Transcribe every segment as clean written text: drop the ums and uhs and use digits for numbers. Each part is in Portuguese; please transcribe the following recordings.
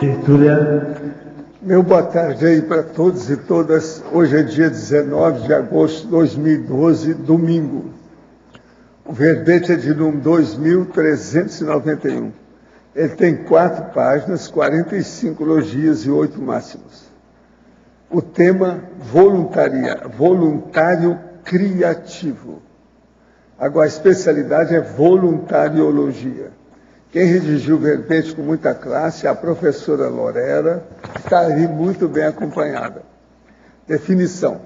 Tertúlia. Meu boa tarde aí para todos e todas. Hoje é dia 19 de agosto de 2012, domingo. O verbete é de número 2391. Ele tem 4 páginas, 45 elogias e 8 máximos. O tema voluntário criativo. Agora, a especialidade é voluntariologia. Quem redigiu o verbete com muita classe é a professora Lorera, que está aí muito bem acompanhada. Definição.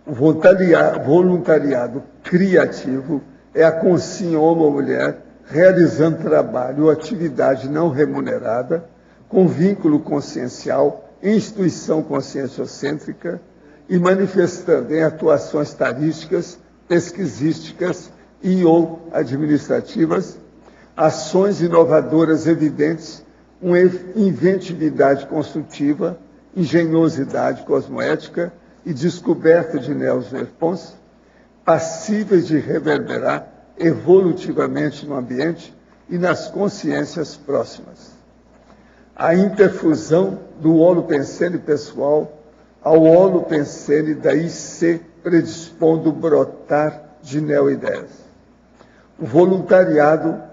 O voluntariado criativo é a consim homem ou mulher realizando trabalho ou atividade não remunerada, com vínculo consciencial, instituição conscienciocêntrica e manifestando em atuações tarísticas, pesquisísticas e ou administrativas, ações inovadoras evidentes, uma inventividade construtiva, engenhosidade cosmoética e descoberta de neos verpons, passíveis de reverberar evolutivamente no ambiente e nas consciências próximas. A interfusão do holopensene pessoal ao holopensene da IC predispondo brotar de neo-ideias. O voluntariado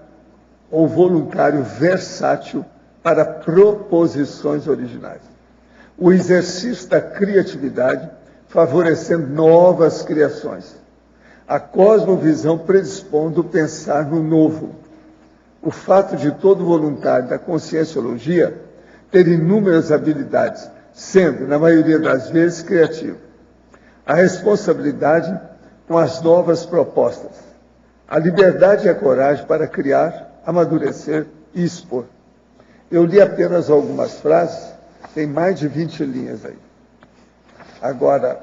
ou voluntário versátil para proposições originais. O exercício da criatividade favorecendo novas criações. A cosmovisão predispondo o pensar no novo. O fato de todo voluntário da conscienciologia ter inúmeras habilidades, sendo, na maioria das vezes, criativo. A responsabilidade com as novas propostas. A liberdade e a coragem para criar, amadurecer e expor. Eu li apenas algumas frases, tem mais de 20 linhas aí. Agora,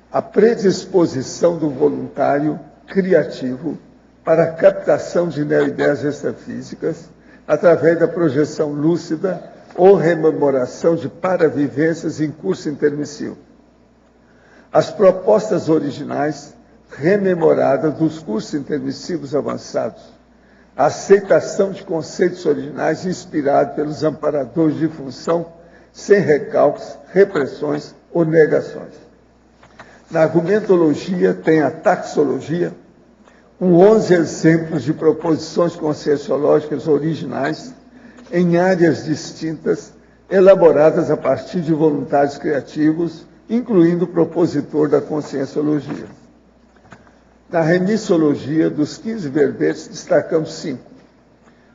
a predisposição do voluntário criativo para a captação de neo-ideias extrafísicas através da projeção lúcida ou rememoração de paravivências em curso intermissivo. As propostas originais rememoradas dos cursos intermissivos avançados. A aceitação de conceitos originais inspirados pelos amparadores de função, sem recalques, repressões ou negações. Na argumentologia tem a taxologia, com 11 exemplos de proposições conscienciológicas originais em áreas distintas, elaboradas a partir de voluntários criativos, incluindo o propositor da conscienciologia. Na remissologia, dos 15 verbetes, destacamos 5.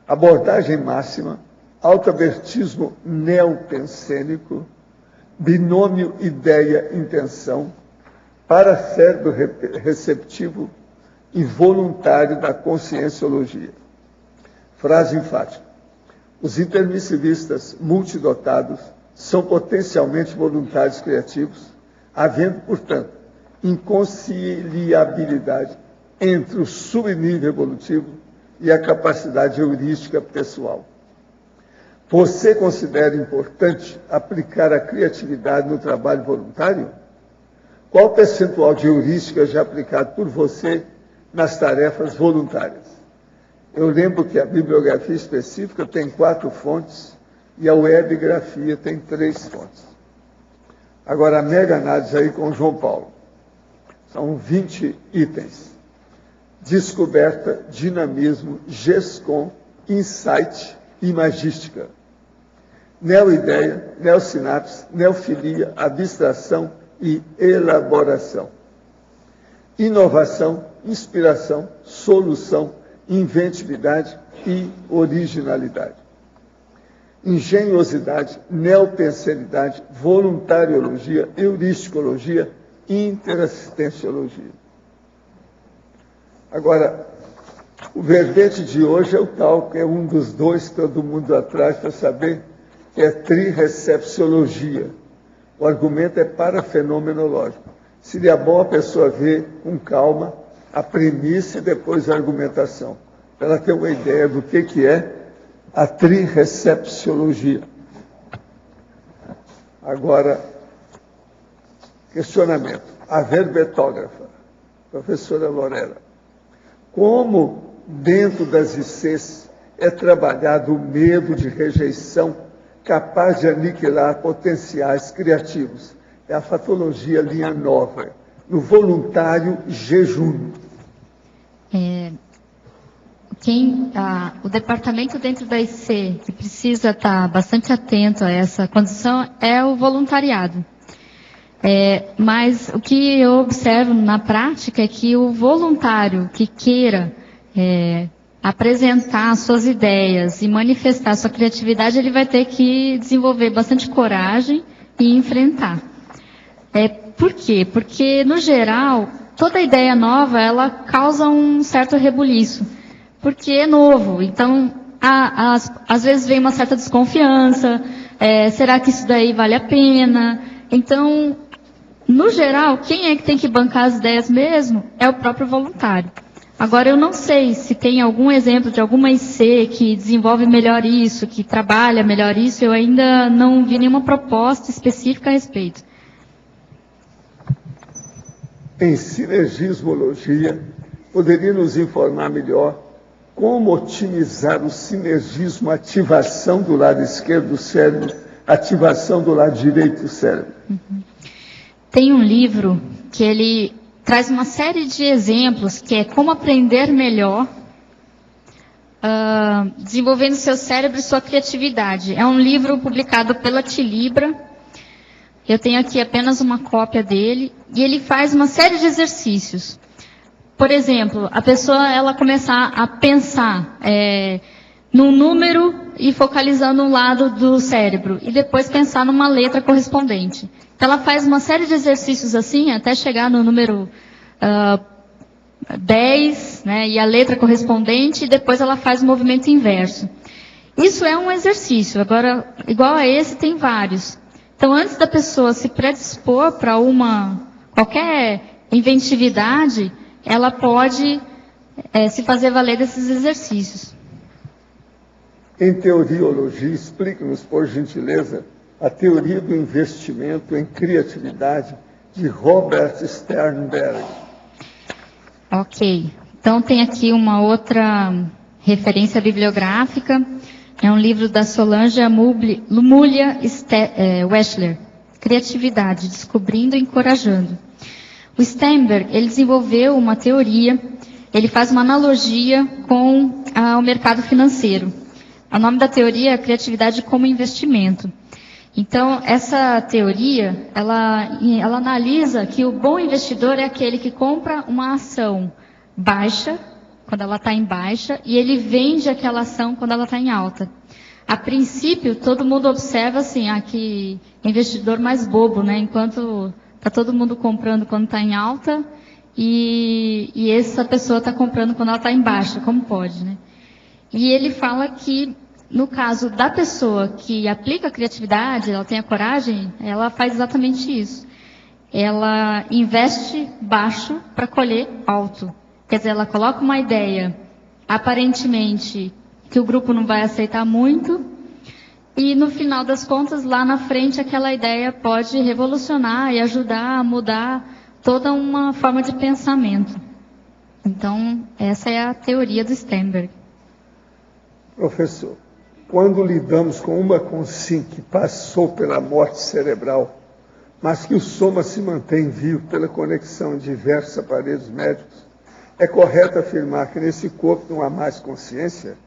Abordagem máxima, autoabertismo neopensênico, binômio ideia-intenção, paracérebro receptivo e voluntário da conscienciologia. Frase enfática. Os intermissivistas multidotados são potencialmente voluntários criativos, havendo, portanto, inconciliabilidade entre o subnível evolutivo e a capacidade heurística pessoal. Você considera importante aplicar a criatividade no trabalho voluntário? Qual o percentual de heurística já aplicado por você nas tarefas voluntárias? Eu lembro que a bibliografia específica tem 4 fontes e a webgrafia tem 3 fontes. Agora, a mega análise aí com João Paulo. São 20 itens. Descoberta, dinamismo, GESCOM, insight e magística. Neo-ideia, neosinapse, neofilia, abstração e elaboração. Inovação, inspiração, solução, inventividade e originalidade. Engenhosidade, neopensenidade, voluntariologia, heuristicologia, interassistenciologia. Agora, o verbete de hoje é o tal, que é um dos 2 que todo mundo atrás para saber, que é trirecepciologia. O argumento é parafenomenológico. Seria bom a pessoa ver com calma a premissa e depois a argumentação, para ela ter uma ideia do que é a trirecepciologia. Agora, questionamento. A verbetógrafa, professora Lorela, como dentro das ICs é trabalhado o medo de rejeição capaz de aniquilar potenciais criativos. É a fatologia linha nova, no voluntário jejum. O departamento dentro da IC, que precisa estar bastante atento a essa condição, é o voluntariado. Mas o que eu observo na prática é que o voluntário que queira apresentar suas ideias e manifestar sua criatividade, ele vai ter que desenvolver bastante coragem e enfrentar. Por quê? Porque, no geral, toda ideia nova, ela causa um certo rebuliço, porque é novo. Então, às vezes vem uma certa desconfiança, será que isso daí vale a pena? Então, no geral, quem é que tem que bancar as ideias mesmo? É o próprio voluntário. Agora, eu não sei se tem algum exemplo de alguma IC que desenvolve melhor isso, que trabalha melhor isso, eu ainda não vi nenhuma proposta específica a respeito. Em sinergismologia, poderia nos informar melhor como otimizar o sinergismo, ativação do lado esquerdo do cérebro, ativação do lado direito do cérebro? Tem um livro que ele traz uma série de exemplos, que é como aprender melhor, desenvolvendo seu cérebro e sua criatividade. É um livro publicado pela Tilibra. Eu tenho aqui apenas uma cópia dele, e ele faz uma série de exercícios. Por exemplo, a pessoa ela começar a pensar num número e focalizando um lado do cérebro, e depois pensar numa letra correspondente. Então, ela faz uma série de exercícios assim, até chegar no número 10, né, e a letra correspondente, e depois ela faz o movimento inverso. Isso é um exercício. Agora, igual a esse, tem vários. Então, antes da pessoa se predispor para qualquer inventividade, ela pode se fazer valer desses exercícios. Em teoriologia, explique-nos, por gentileza, a teoria do investimento em criatividade de Robert Sternberg. Ok. Então, tem aqui uma outra referência bibliográfica. É um livro da Solange Lumulia Weschler, Criatividade, Descobrindo e Encorajando. O Sternberg, ele desenvolveu uma teoria, ele faz uma analogia com o mercado financeiro. O nome da teoria é Criatividade como Investimento. Então, essa teoria, ela analisa que o bom investidor é aquele que compra uma ação baixa, quando ela está em baixa, e ele vende aquela ação quando ela está em alta. A princípio, todo mundo observa assim, que investidor mais bobo, né? Enquanto está todo mundo comprando quando está em alta, e essa pessoa está comprando quando ela está em baixa, como pode, né? E ele fala que, no caso da pessoa que aplica a criatividade, ela tem a coragem, ela faz exatamente isso. Ela investe baixo para colher alto. Quer dizer, ela coloca uma ideia, aparentemente, que o grupo não vai aceitar muito, e no final das contas, lá na frente, aquela ideia pode revolucionar e ajudar a mudar toda uma forma de pensamento. Então, essa é a teoria do Sternberg. Professor, quando lidamos com uma consciência que passou pela morte cerebral, mas que o soma se mantém vivo pela conexão de diversos aparelhos médicos, é correto afirmar que nesse corpo não há mais consciência?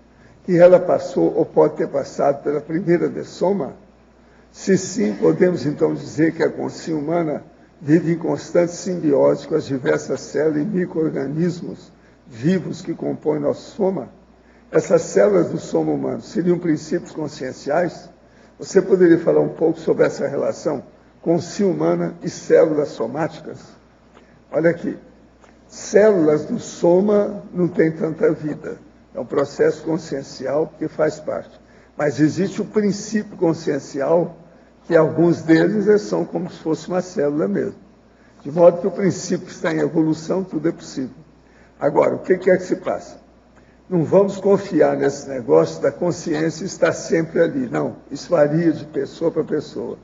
Que ela passou ou pode ter passado pela primeira dessoma? Se sim, podemos então dizer que a consciência humana vive em constante simbiose com as diversas células e micro-organismos vivos que compõem nosso soma? Essas células do soma humano seriam princípios conscienciais? Você poderia falar um pouco sobre essa relação consciência humana e células somáticas? Olha aqui, células do soma não têm tanta vida. É um processo consciencial que faz parte. Mas existe o princípio consciencial, que alguns deles são como se fosse uma célula mesmo. De modo que o princípio está em evolução, tudo é possível. Agora, o que é que se passa? Não vamos confiar nesse negócio da consciência estar sempre ali. Não, isso varia de pessoa para pessoa.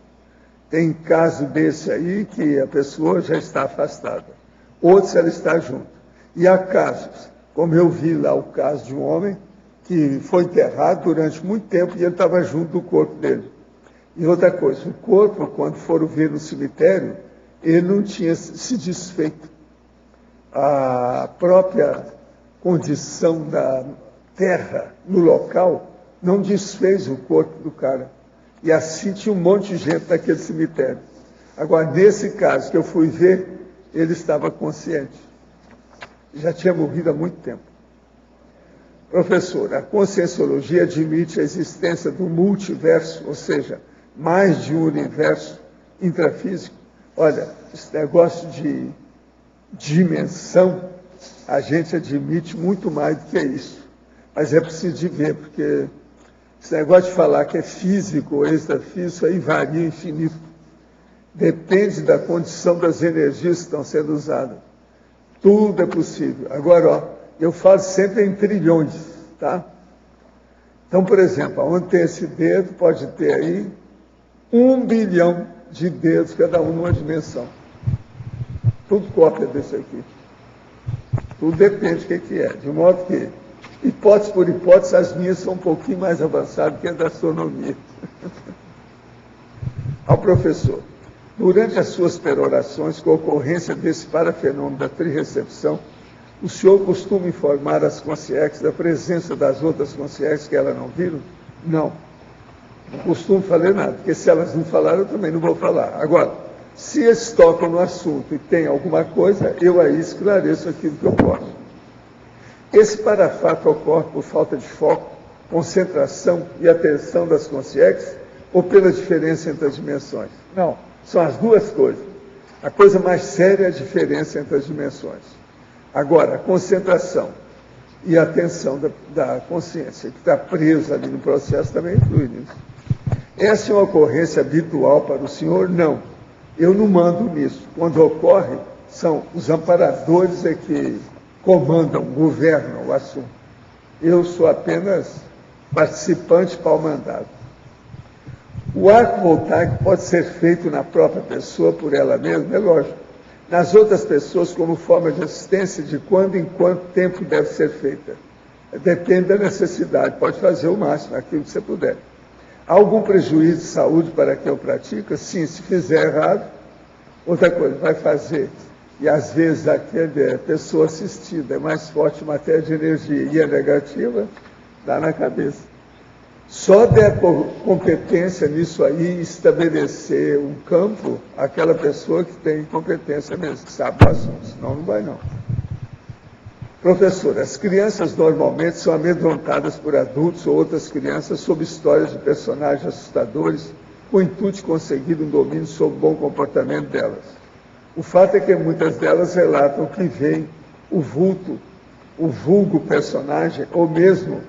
Tem caso desse aí que a pessoa já está afastada. Outros ela está junto. E há casos, como eu vi lá o caso de um homem que foi enterrado durante muito tempo e ele estava junto do corpo dele. E outra coisa, o corpo, quando foram ver no cemitério, ele não tinha se desfeito. A própria condição da terra no local não desfez o corpo do cara. E assim tinha um monte de gente naquele cemitério. Agora, nesse caso que eu fui ver, ele estava consciente. Já tinha morrido há muito tempo. Professor, a conscienciologia admite a existência do multiverso, ou seja, mais de um universo intrafísico. Olha, esse negócio de dimensão, a gente admite muito mais do que isso. Mas é preciso de ver, porque esse negócio de falar que é físico ou extrafísico, aí varia infinito. Depende da condição das energias que estão sendo usadas. Tudo é possível. Agora, ó, eu falo sempre em trilhões, tá? Então, por exemplo, onde tem esse dedo, pode ter aí 1 bilhão de dedos, cada um numa dimensão. Tudo cópia desse aqui. Tudo depende do que é. De modo que, hipótese por hipótese, as minhas são um pouquinho mais avançadas que a da astronomia. Ao professor, durante as suas perorações, com a ocorrência desse parafenômeno da trirrecepção, o senhor costuma informar as consciências da presença das outras consciências que elas não viram? Não. Não costumo falar nada, porque se elas não falaram, eu também não vou falar. Agora, se eles tocam no assunto e tem alguma coisa, eu aí esclareço aquilo que eu posso. Esse parafato ocorre por falta de foco, concentração e atenção das consciências ou pela diferença entre as dimensões? Não, são as duas coisas. A coisa mais séria é a diferença entre as dimensões. Agora, a concentração e a atenção da consciência, que está presa ali no processo, também influi nisso. Essa é uma ocorrência habitual para o senhor? Não. Eu não mando nisso. Quando ocorre, são os amparadores que comandam, governam o assunto. Eu sou apenas participante pau-mandado. O arco voltaico pode ser feito na própria pessoa, por ela mesma, é lógico. Nas outras pessoas, como forma de assistência, de quando em quanto tempo deve ser feita. Depende da necessidade, pode fazer o máximo, aquilo que você puder. Há algum prejuízo de saúde para quem o pratica? Sim, se fizer errado. Outra coisa, vai fazer. E às vezes aquela pessoa assistida é mais forte em matéria de energia e é negativa, dá na cabeça. Só der competência nisso aí, estabelecer um campo, aquela pessoa que tem competência mesmo, que sabe o assunto, senão não vai não. Professor, as crianças normalmente são amedrontadas por adultos ou outras crianças sob histórias de personagens assustadores, com o intuito de conseguir um domínio sobre o bom comportamento delas. O fato é que muitas delas relatam que veem o vulto, o vulgo personagem, ou mesmo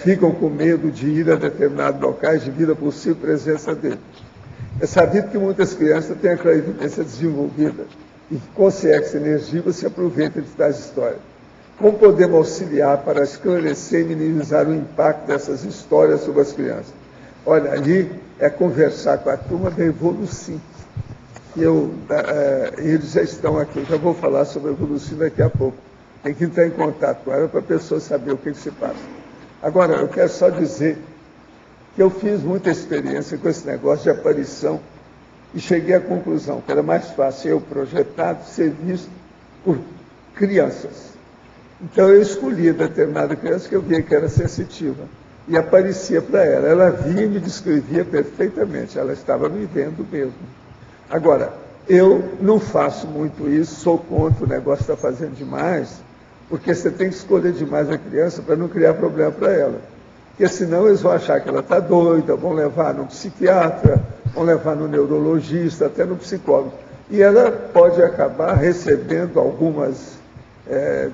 ficam com medo de ir a determinados locais devido à possível presença dele. É sabido que muitas crianças têm a clarividência desenvolvida e que consciência energia se aproveita de tais histórias. Como podemos auxiliar para esclarecer e minimizar o impacto dessas histórias sobre as crianças? Olha, ali é conversar com a turma da Evolucim. Eles já estão aqui, eu já vou falar sobre a Evolucim daqui a pouco. Tem que entrar em contato com ela para a pessoa saber o que se passa. Agora, eu quero só dizer que eu fiz muita experiência com esse negócio de aparição e cheguei à conclusão que era mais fácil eu projetado ser visto por crianças. Então eu escolhia determinada criança que eu via que era sensitiva e aparecia para ela. Ela via e me descrevia perfeitamente, ela estava me vendo mesmo. Agora, eu não faço muito isso, sou contra o negócio que está fazendo demais, porque você tem que escolher demais a criança para não criar problema para ela. Porque senão eles vão achar que ela está doida, vão levar no psiquiatra, vão levar no neurologista, até no psicólogo. E ela pode acabar recebendo algumas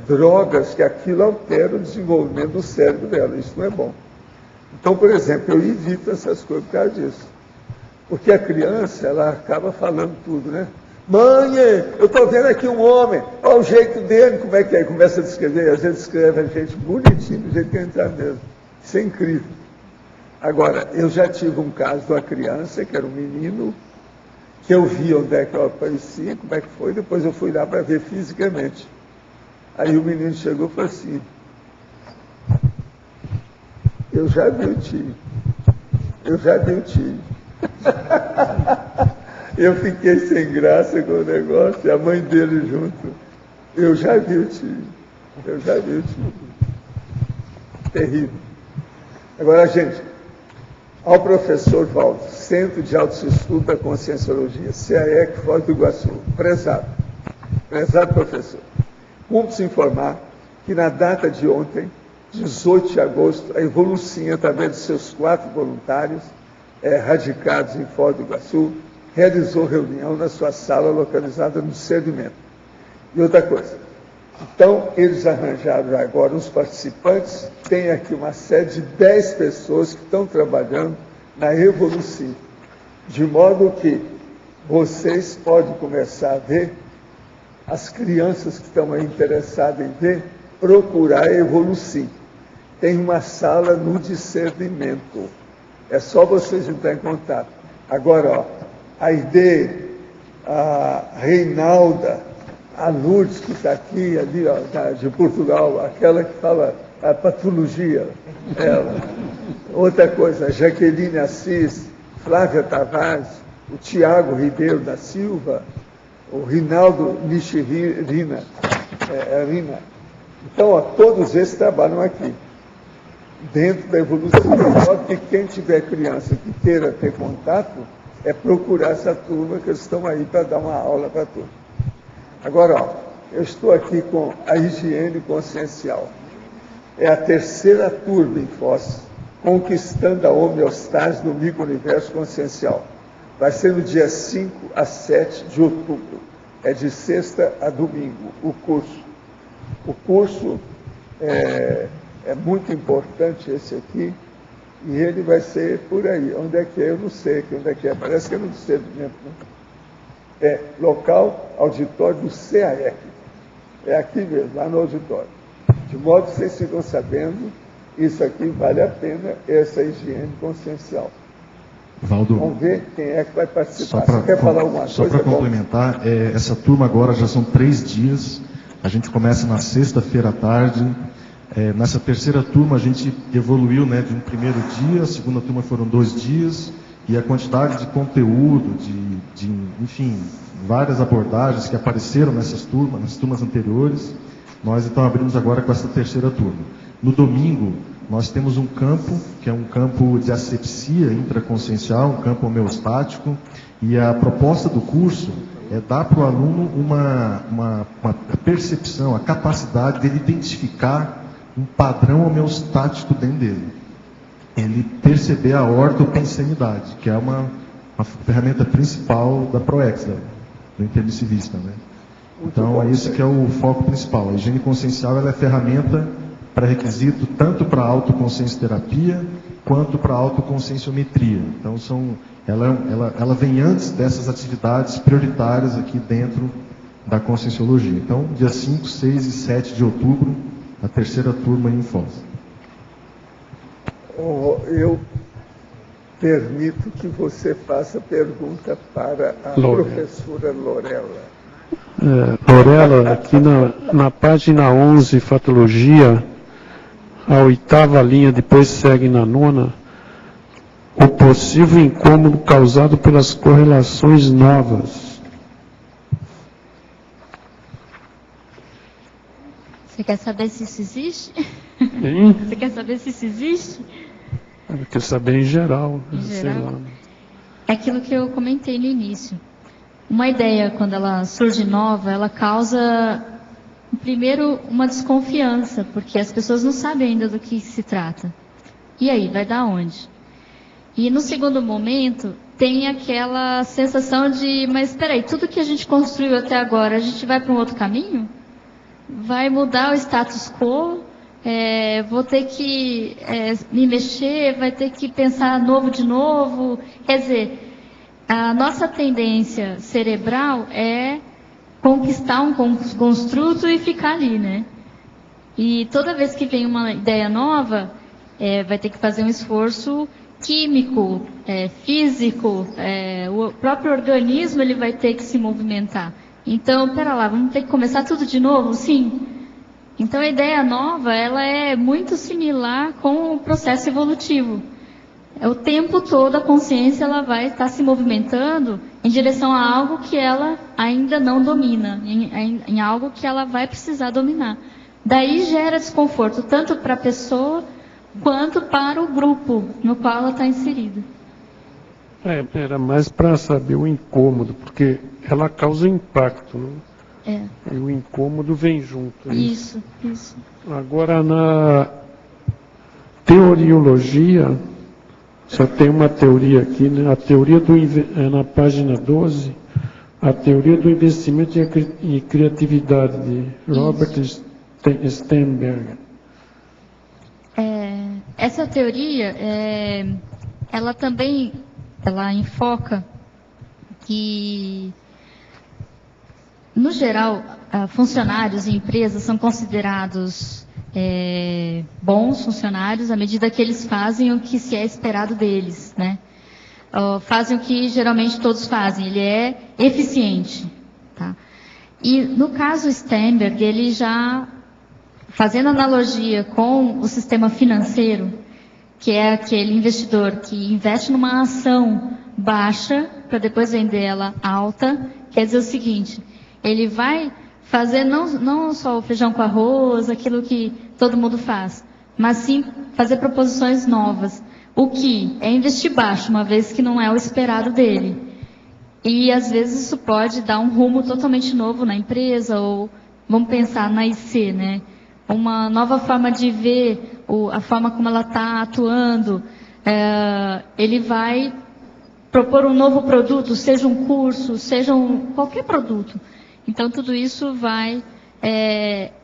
drogas que aquilo altera o desenvolvimento do cérebro dela. Isso não é bom. Então, por exemplo, eu evito essas coisas por causa disso. Porque a criança, ela acaba falando tudo, né? Mãe, eu estou vendo aqui um homem, olha o jeito dele, como é que é? Começa a descrever, às vezes escreve a gente bonitinho, do jeito que entrar mesmo. Isso é incrível. Agora, eu já tive um caso de uma criança, que era um menino, que eu vi onde é que eu aparecia, como é que foi, depois eu fui lá para ver fisicamente. Aí o menino chegou e falou assim, eu já vi o tio. Eu fiquei sem graça com o negócio, e a mãe dele junto. Eu já vi o tio. Terrível. Agora, gente, ao professor Valdo, Centro de Autoestudo da Conscienciologia, CAEC, Foz do Iguaçu, prezado professor, cumpre-se informar que na data de ontem, 18 de agosto, a Evolucinha, através de seus 4 voluntários, radicados em Foz do Iguaçu, realizou reunião na sua sala localizada no Discernimento. E outra coisa, então eles arranjaram agora uns participantes, tem aqui uma série de 10 pessoas que estão trabalhando na Evolucinha, de modo que vocês podem começar a ver, as crianças que estão aí interessadas em ver, procurar a Evolucinha. Tem uma sala no Discernimento. É só vocês entrar em contato. Agora, ó, a Ide, a Reinalda, a Lourdes, que está aqui, ali, ó, de Portugal, aquela que fala a patologia, ela. Outra coisa, a Jaqueline Assis, Flávia Tavares, o Tiago Ribeiro da Silva, o Rinaldo Nishirina, Rina. Então, ó, todos esses trabalham aqui, dentro da Evolução. Só que quem tiver criança que queira ter contato, é procurar essa turma, que eles estão aí para dar uma aula para a turma. Agora, ó, eu estou aqui com a higiene consciencial. É a 3ª turma em Foz, conquistando a homeostase no micro-universo consciencial. Vai ser no dia 5 a 7 de outubro. É de sexta a domingo, o curso. O curso é muito importante, esse aqui, e ele vai ser por aí. Onde é que é? Eu não sei onde é que é. Parece que é no Discernimento, né? É local, auditório do CAEC. É aqui mesmo, lá no auditório. De modo que vocês ficam sabendo, isso aqui vale a pena, essa higiene consciencial. Valdo, vamos ver quem é que vai participar. Você quer falar alguma coisa? Só para complementar, essa turma agora já são 3 dias. A gente começa na sexta-feira à tarde. Nessa 3ª turma a gente evoluiu, né, de um primeiro dia, a 2ª turma foram 2 dias, e a quantidade de conteúdo, enfim, várias abordagens que apareceram nessas turmas, nas turmas anteriores, nós então abrimos agora com essa 3ª turma. No domingo, nós temos um campo, que é um campo de asepsia intraconsciencial, um campo homeostático, e a proposta do curso é dar para o aluno uma percepção, a capacidade dele identificar um padrão homeostático dentro dele. Ele perceber a ortopensenidade, que é uma ferramenta principal da ProEx, do intermissivista, né? Então, esse que é o foco principal. A higiene consciencial ela é ferramenta pré-requisito tanto para a autoconsciência terapia quanto para a autoconscienciometria. Então, ela vem antes dessas atividades prioritárias aqui dentro da conscienciologia. Então, dia 5, 6 e 7 de outubro, a 3ª turma em Foz. Eu permito que você faça pergunta para a professora Lorela. Lorela, aqui na página 11, Fatologia, a 8ª linha, depois segue na 9ª, o possível incômodo causado pelas correlações novas. Você quer saber se isso existe? Hein? Você quer saber se isso existe? Eu quero saber em geral. Sei lá. Lá. É aquilo que eu comentei no início. Uma ideia, quando ela surge nova, ela causa, primeiro, uma desconfiança, porque as pessoas não sabem ainda do que se trata. E aí, vai dar onde? E no segundo momento, tem aquela sensação de, mas espera aí, tudo que a gente construiu até agora, a gente vai para um outro caminho? Vai mudar o status quo? Vou ter que me mexer, vai ter que pensar novo de novo? Quer dizer, a nossa tendência cerebral é conquistar um construto e ficar ali, né? E toda vez que vem uma ideia nova, vai ter que fazer um esforço químico, físico, o próprio organismo ele vai ter que se movimentar. Então, pera lá, vamos ter que começar tudo de novo? Sim. Então, a ideia nova, ela é muito similar com o processo evolutivo. o tempo todo a consciência ela vai estar se movimentando em direção a algo que ela ainda não domina, em algo que ela vai precisar dominar. Daí gera desconforto, tanto para a pessoa, quanto para o grupo no qual ela está inserida. Era mais para saber o incômodo, porque ela causa impacto, né? E o incômodo vem junto. Isso. Agora, na teoriologia, só tem uma teoria aqui, né? A teoria na página 12, a teoria do investimento e criatividade, de Robert Sternberg. Essa teoria, ela também enfoca que, no geral, funcionários e empresas são considerados bons funcionários à medida que eles fazem o que se é esperado deles, né? Fazem o que geralmente todos fazem, ele é eficiente, tá? E no caso Sternberg, ele já, fazendo analogia com o sistema financeiro, que é aquele investidor que investe numa ação baixa para depois vender ela alta, quer dizer o seguinte, ele vai fazer não só o feijão com arroz, aquilo que todo mundo faz, mas sim fazer proposições novas. O que é investir baixo, uma vez que não é o esperado dele. E às vezes isso pode dar um rumo totalmente novo na empresa, ou vamos pensar na IC, né? Uma nova forma de ver a forma como ela está atuando. Ele vai propor um novo produto, seja um curso, seja qualquer produto. Então, tudo isso vai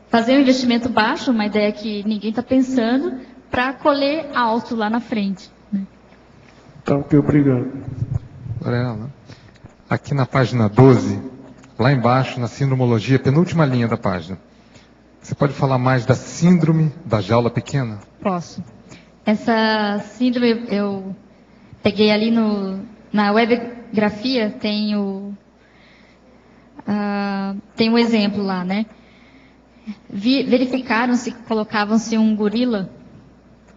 fazer um investimento baixo, uma ideia que ninguém está pensando, para colher alto lá na frente. Né? Tá, ok, obrigado. Lorena, aqui na página 12, lá embaixo, na sindromologia, penúltima linha da página, você pode falar mais da síndrome da jaula pequena? Posso. Essa síndrome eu peguei ali na webgrafia, tem um exemplo lá, né? Verificaram-se, colocavam-se um gorila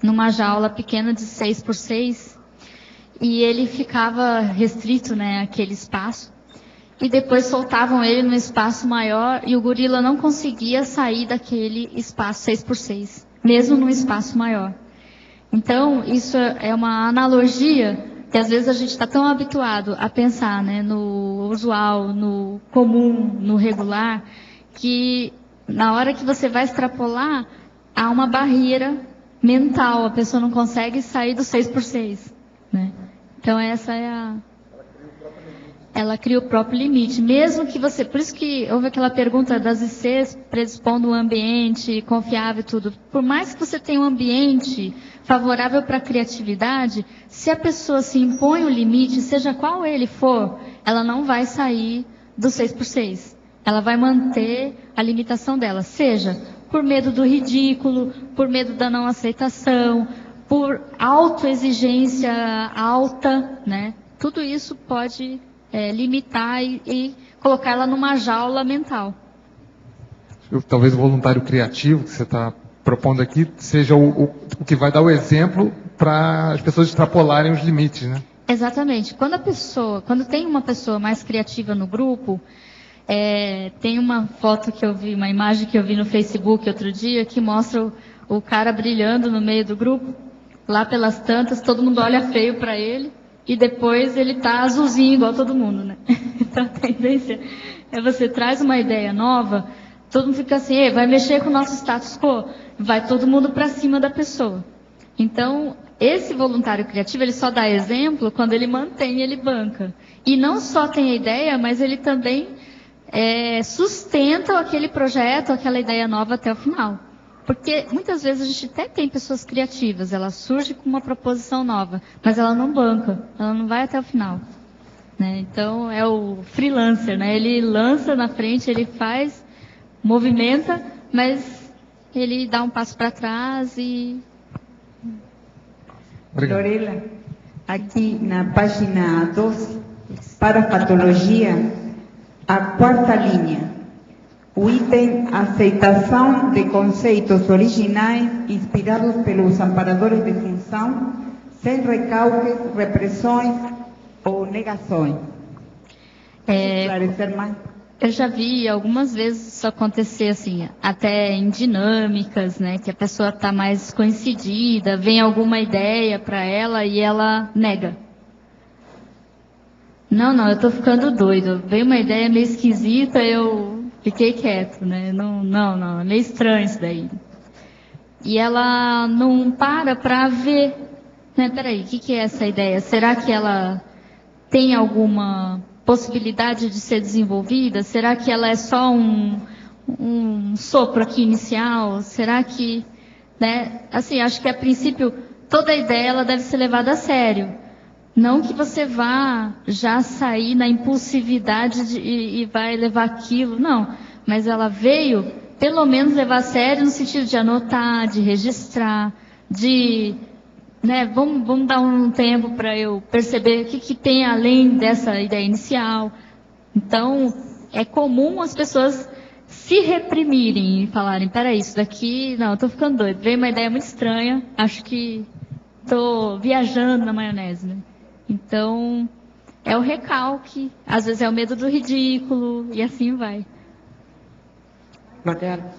numa jaula pequena de 6x6 e ele ficava restrito, né, àquele espaço. E depois soltavam ele num espaço maior e o gorila não conseguia sair daquele espaço 6x6, mesmo num espaço maior. Então, isso é uma analogia que às vezes a gente está tão habituado a pensar, né, no usual, no comum, no regular, que na hora que você vai extrapolar, há uma barreira mental, a pessoa não consegue sair do 6x6. Né? Então, essa é ela cria o próprio limite, mesmo que você... Por isso que houve aquela pergunta das ICs predispondo um ambiente confiável e tudo. Por mais que você tenha um ambiente favorável para a criatividade, se a pessoa se impõe um limite, seja qual ele for, ela não vai sair do 6x6. Ela vai manter a limitação dela, seja por medo do ridículo, por medo da não aceitação, por autoexigência alta, né? Tudo isso pode... limitar e colocar ela numa jaula mental. Talvez o voluntário criativo que você está propondo aqui seja o que vai dar o exemplo para as pessoas extrapolarem os limites, né? Exatamente. Quando tem uma pessoa mais criativa no grupo, tem uma foto que eu vi, uma imagem que eu vi no Facebook outro dia, que mostra o cara brilhando no meio do grupo, lá pelas tantas, todo mundo olha feio para ele. E depois ele está azulzinho igual todo mundo, né? Então a tendência é você traz uma ideia nova, todo mundo fica assim, vai mexer com o nosso status quo, vai todo mundo para cima da pessoa. Então, esse voluntário criativo, ele só dá exemplo quando ele mantém, ele banca. E não só tem a ideia, mas ele também sustenta aquele projeto, aquela ideia nova até o final. Porque muitas vezes a gente até tem pessoas criativas, ela surge com uma proposição nova, mas ela não banca, ela não vai até o final. Né? Então é o freelancer, né? Ele lança na frente, ele faz, movimenta, mas ele dá um passo para trás e... Obrigado. Lorela, aqui na página 12, para patologia, a quarta linha. O item aceitação de conceitos originais inspirados pelos amparadores de função sem recalques, repressões ou negações. Esclarecer mais? Eu já vi algumas vezes isso acontecer assim, até em dinâmicas, né, que a pessoa está mais desconhecida, vem alguma ideia para ela e ela nega. Não, eu estou ficando doido. Veio uma ideia meio esquisita, eu fiquei quieto, né? Não, é meio estranho isso daí. E ela não para ver, né? Peraí, o que é essa ideia? Será que ela tem alguma possibilidade de ser desenvolvida? Será que ela é só um sopro aqui inicial? Será que, né? Assim, acho que a princípio toda ideia ela deve ser levada a sério. Não que você vá já sair na impulsividade e vai levar aquilo, não. Mas ela veio, pelo menos, levar a sério no sentido de anotar, de registrar, de, né, vamos dar um tempo para eu perceber o que tem além dessa ideia inicial. Então, é comum as pessoas se reprimirem e falarem, peraí, isso daqui, não, eu estou ficando doido. Veio uma ideia muito estranha, acho que estou viajando na maionese, né? Então, é o recalque, às vezes é o medo do ridículo, e assim vai. Lorela.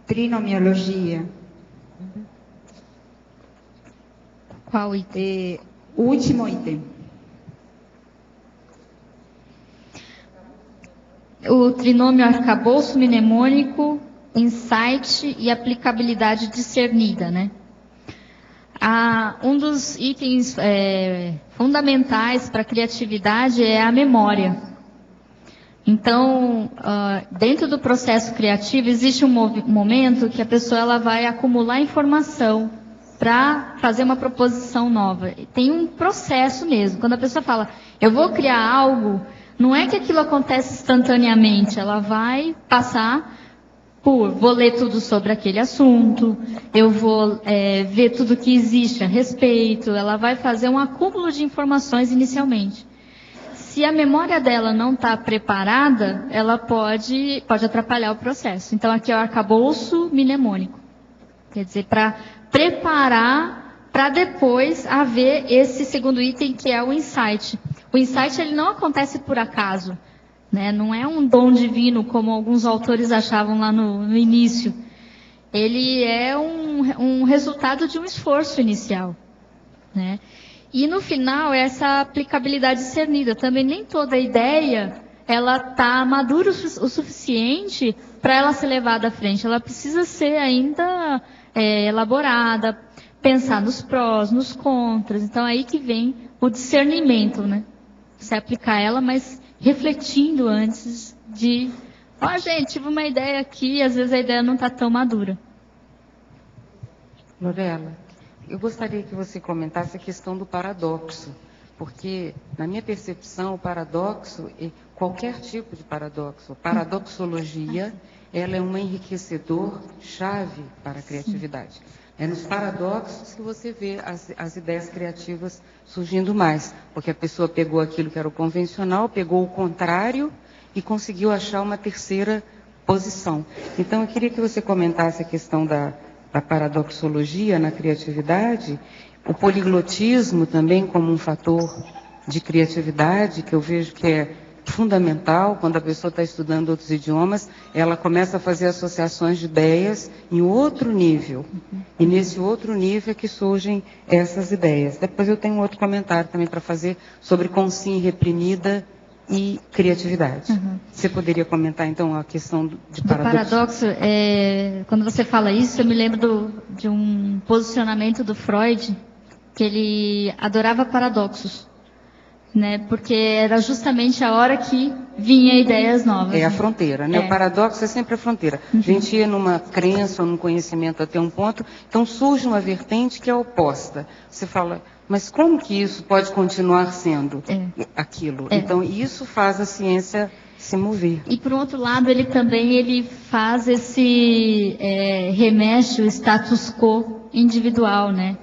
Trinomiologia. Qual item? O último item. O trinômio arcabouço mnemônico, insight e aplicabilidade discernida, né? Um dos itens fundamentais para a criatividade é a memória. Então, dentro do processo criativo, existe um momento que a pessoa ela vai acumular informação para fazer uma proposição nova. Tem um processo mesmo. Quando a pessoa fala, eu vou criar algo, não é que aquilo acontece instantaneamente, ela vai passar vou ler tudo sobre aquele assunto, eu vou ver tudo que existe a respeito, ela vai fazer um acúmulo de informações inicialmente. Se a memória dela não está preparada, ela pode atrapalhar o processo. Então, aqui é o arcabouço mnemônico. Quer dizer, para preparar, para depois haver esse segundo item, que é o insight. O insight ele não acontece por acaso. Né? Não é um dom divino, como alguns autores achavam lá no início. Ele é um resultado de um esforço inicial. Né? E no final, essa aplicabilidade discernida. Também nem toda ideia ela está madura o suficiente para ela ser levada à frente. Ela precisa ser ainda elaborada, pensar nos prós, nos contras. Então, é aí que vem o discernimento. Né? Você aplicar ela, mas refletindo antes de... gente, tive uma ideia aqui, às vezes a ideia não está tão madura. Lorela, eu gostaria que você comentasse a questão do paradoxo, porque, na minha percepção, o paradoxo, qualquer tipo de paradoxo, paradoxologia, ela é um enriquecedor chave para a criatividade. É nos paradoxos que você vê as ideias criativas surgindo mais, porque a pessoa pegou aquilo que era o convencional, pegou o contrário e conseguiu achar uma terceira posição. Então, eu queria que você comentasse a questão da paradoxologia na criatividade, o poliglotismo também como um fator de criatividade, que eu vejo que é fundamental. Quando a pessoa está estudando outros idiomas, ela começa a fazer associações de ideias em outro nível. E nesse outro nível é que surgem essas ideias. Depois eu tenho um outro comentário também para fazer sobre consciência reprimida e criatividade. Você poderia comentar, então, a questão de paradoxo? Quando você fala isso, eu me lembro de um posicionamento do Freud, que ele adorava paradoxos. Né? Porque era justamente a hora que vinha ideias novas. É a fronteira, né? O paradoxo é sempre a fronteira. A gente ia numa crença ou num conhecimento até um ponto, então surge uma vertente que é oposta. Você fala, mas como que isso pode continuar sendo aquilo? Então, isso faz a ciência se mover. E, por outro lado, ele faz remexe o status quo individual, né?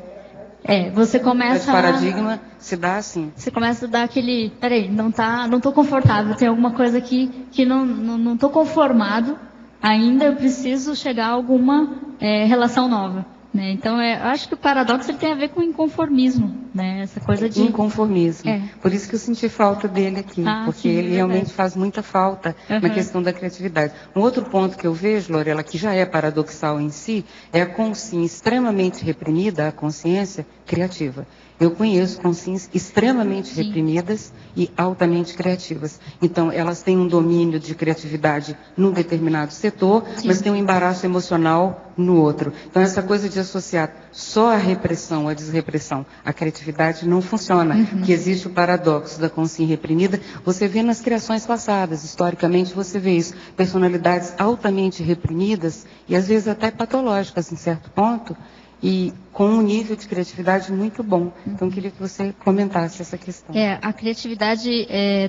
Você começa Esse paradigma se dá assim. Você começa a dar aquele, peraí, não estou confortável, tem alguma coisa aqui que não estou conformado, ainda eu preciso chegar a alguma relação nova. Né? Então, eu acho que o paradoxo ele tem a ver com inconformismo, né? Essa coisa de... Inconformismo. Por isso que eu senti falta dele aqui, porque sim, ele realmente faz muita falta na questão da criatividade. Um outro ponto que eu vejo, Lorela, que já é paradoxal em si, é a consciência extremamente reprimida, a consciência criativa. Eu conheço consciências extremamente reprimidas e altamente criativas. Então, elas têm um domínio de criatividade num determinado setor, mas têm um embaraço emocional no outro. Então, essa coisa de associar só a repressão, a desrepressão, a criatividade não funciona. Que existe o paradoxo da consciência reprimida. Você vê nas criações passadas, historicamente, você vê isso. Personalidades altamente reprimidas e, às vezes, até patológicas, em certo ponto, e com um nível de criatividade muito bom. Então, eu queria que você comentasse essa questão. A criatividade,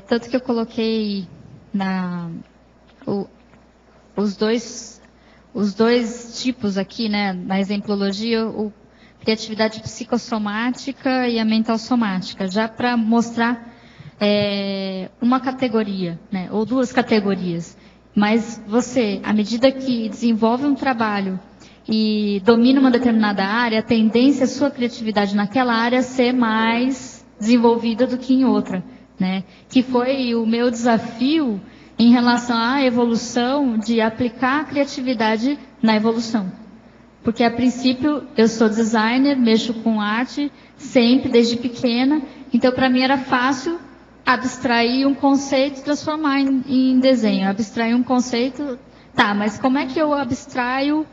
tanto que eu coloquei os dois tipos aqui, né, na exemplologia, criatividade psicossomática e a mental somática, já para mostrar uma categoria, né, ou duas categorias. Mas você, à medida que desenvolve um trabalho e domina uma determinada área, a tendência é a sua criatividade naquela área ser mais desenvolvida do que em outra, né? Que foi o meu desafio em relação à evolução, de aplicar a criatividade na evolução. Porque, a princípio, eu sou designer, mexo com arte, sempre, desde pequena, então, para mim, era fácil abstrair um conceito e transformar em desenho. Abstrair um conceito, mas como é que eu abstraio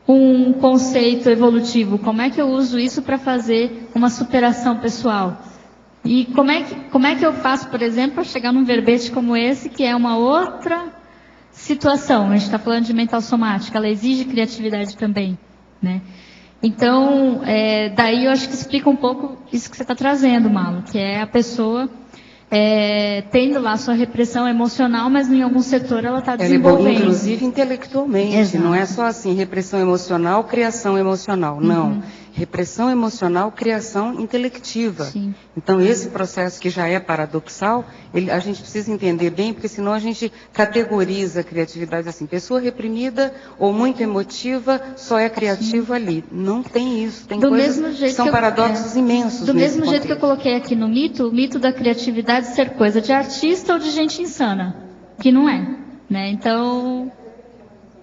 um conceito evolutivo? Como é que eu uso isso para fazer uma superação pessoal? E como é que eu faço, por exemplo, para chegar num verbete como esse, que é uma outra situação? A gente está falando de mental somática, ela exige criatividade também, né? Então, daí eu acho que explica um pouco isso que você está trazendo, Malo, que é a pessoa tendo lá sua repressão emocional, mas em algum setor ela está desenvolvendo. Inclusive intelectualmente. Exato. Não é só assim, repressão emocional, criação emocional. Não. Repressão emocional, criação intelectiva. Sim. Então, esse processo que já é paradoxal, a gente precisa entender bem, porque senão a gente categoriza a criatividade assim. Pessoa reprimida ou muito emotiva só é criativa ali. Não tem isso. Tem coisas que são paradoxos imensos. Do mesmo jeito que eu coloquei aqui no mito, o mito da criatividade ser coisa de artista ou de gente insana. Que não é. Né? Então...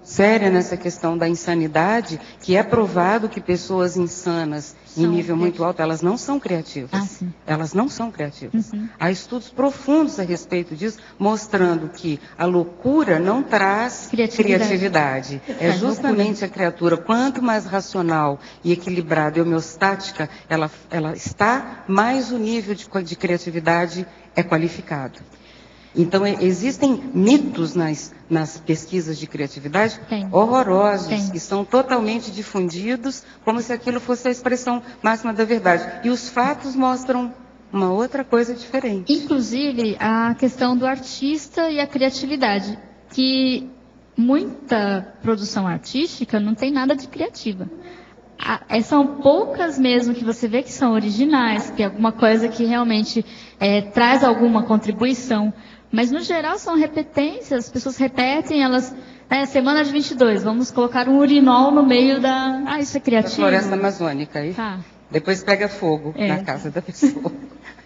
séria nessa questão da insanidade, que é provado que pessoas insanas em nível muito alto, elas não são criativas. Elas não são criativas. Há estudos profundos a respeito disso, mostrando que a loucura não traz criatividade. É justamente a criatura, quanto mais racional e equilibrada e homeostática ela está, mais o nível de criatividade é qualificado. Então, existem mitos nas pesquisas de criatividade horrorosos, que são totalmente difundidos, como se aquilo fosse a expressão máxima da verdade. E os fatos mostram uma outra coisa diferente. Inclusive, a questão do artista e a criatividade, que muita produção artística não tem nada de criativa. São poucas mesmo que você vê que são originais, que é alguma coisa que realmente traz alguma contribuição. Mas, no geral, são repetências, as pessoas repetem, elas... semana de 22, vamos colocar um urinol no meio da... isso é criativo? Da floresta amazônica aí. Depois pega fogo na casa da pessoa.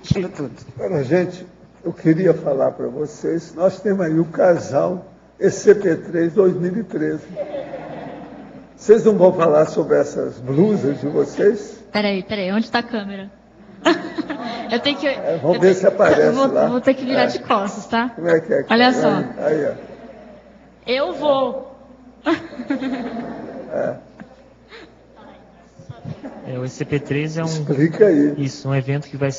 Aquilo tudo. Agora, gente, eu queria falar para vocês, nós temos aí o casal ECP3 2013. Vocês não vão falar sobre essas blusas de vocês? Peraí, onde está a câmera? Eu tenho que... vamos ver se aparece lá. Vou ter que virar de costas, tá? Como é que é? Olha só. Aí, ó. Eu vou. O ECP3 é Explica aí. um evento que vai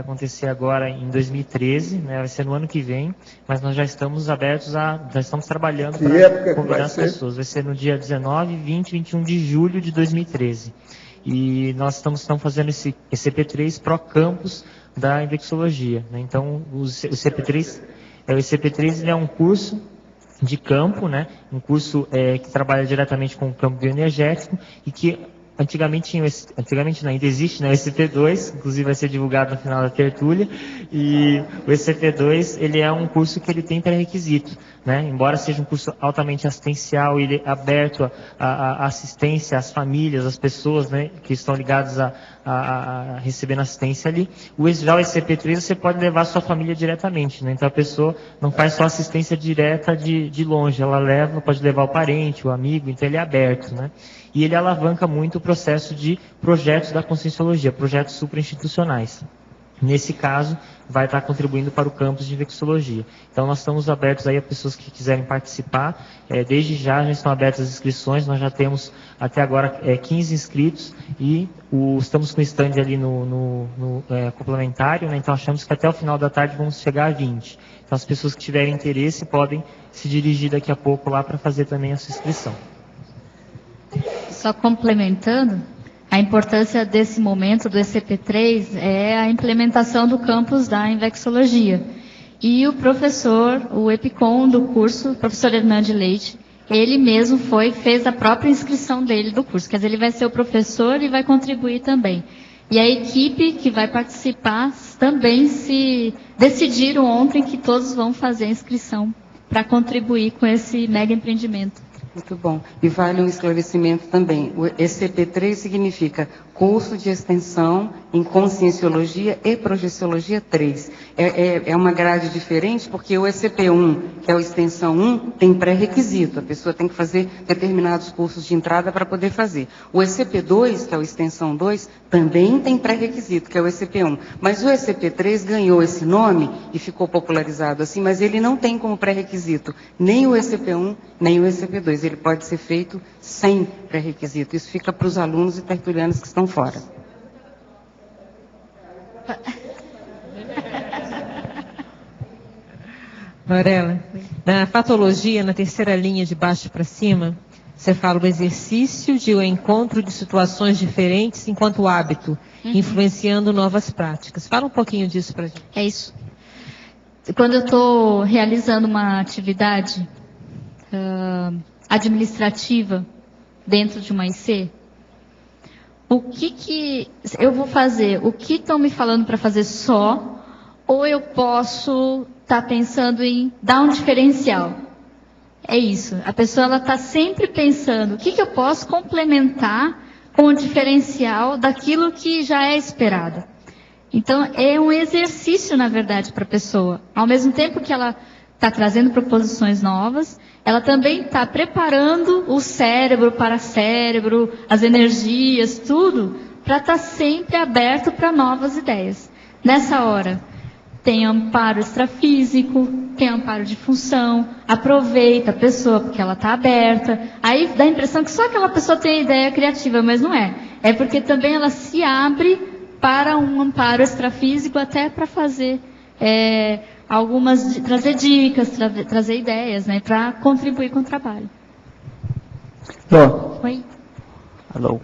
acontecer agora em 2013, né? Vai ser no ano que vem, mas nós já estamos abertos já estamos trabalhando para convidar as pessoas. Vai ser no dia 19, 20 e 21 de julho de 2013. E nós estamos fazendo esse ECP3 Pro Campus da Indexologia, né? Então, o ECP3 ele é um curso de campo, né? Um curso que trabalha diretamente com o campo bioenergético e que antigamente não, ainda existe, né? O ECP2, inclusive vai ser divulgado no final da tertúlia, E o ECP2, ele é um curso que ele tem pré-requisito, né? Embora seja um curso altamente assistencial, ele é aberto à assistência às famílias, às pessoas, né, que estão ligadas a recebendo assistência ali. Já o ECP3 você pode levar a sua família diretamente, né? Então a pessoa não faz só assistência direta de longe, ela pode levar o parente, o amigo, então ele é aberto, né? E ele alavanca muito o processo de projetos da Conscienciologia, projetos suprainstitucionais. Nesse caso, vai estar contribuindo para o campus de Infecciologia. Então, nós estamos abertos aí a pessoas que quiserem participar. Desde já estão abertas as inscrições. Nós já temos, até agora, 15 inscritos e estamos com o stand ali no complementário, né? Então, achamos que até o final da tarde vamos chegar a 20. Então, as pessoas que tiverem interesse podem se dirigir daqui a pouco lá para fazer também a sua inscrição. Só complementando, a importância desse momento do ECP3 é a implementação do campus da Infecciologia. E o professor, o EPICOM do curso, o professor Hernande Leite, ele mesmo fez a própria inscrição dele do curso. Quer dizer, ele vai ser o professor e vai contribuir também. E a equipe que vai participar também se decidiram ontem que todos vão fazer a inscrição para contribuir com esse mega empreendimento. Muito bom. E vale um esclarecimento também. O ECP3 significa curso de extensão em Conscienciologia e Projeciologia 3. É uma grade diferente porque o ECP1, que é o extensão 1, tem pré-requisito. A pessoa tem que fazer determinados cursos de entrada para poder fazer. O ECP2, que é o extensão 2, também tem pré-requisito, que é o ECP1. Mas o ECP3 ganhou esse nome e ficou popularizado assim, mas ele não tem como pré-requisito nem o ECP1, nem o ECP2. Ele pode ser feito sem pré-requisito. Isso fica para os alunos e tertulianos que estão fora. Aurela, na patologia, na terceira linha de baixo para cima, você fala o exercício de o encontro de situações diferentes enquanto hábito, influenciando novas práticas. Fala um pouquinho disso para a gente. É isso. Quando eu estou realizando uma atividade administrativa dentro de uma IC, o que eu vou fazer? O que estão me falando para fazer só? Ou eu posso estar pensando em dar um diferencial? É isso. A pessoa está sempre pensando o que eu posso complementar com o diferencial daquilo que já é esperado. Então, é um exercício, na verdade, para a pessoa. Ao mesmo tempo que ela está trazendo proposições novas, ela também está preparando o cérebro, o paracérebro, as energias, tudo, para estar sempre aberto para novas ideias. Nessa hora, tem amparo extrafísico, tem amparo de função, aproveita a pessoa porque ela está aberta. Aí dá a impressão que só aquela pessoa tem ideia criativa, mas não é. É porque também ela se abre para um amparo extrafísico até para fazer trazer dicas, trazer ideias, né, para contribuir com o trabalho. Alô. Oi. Alô.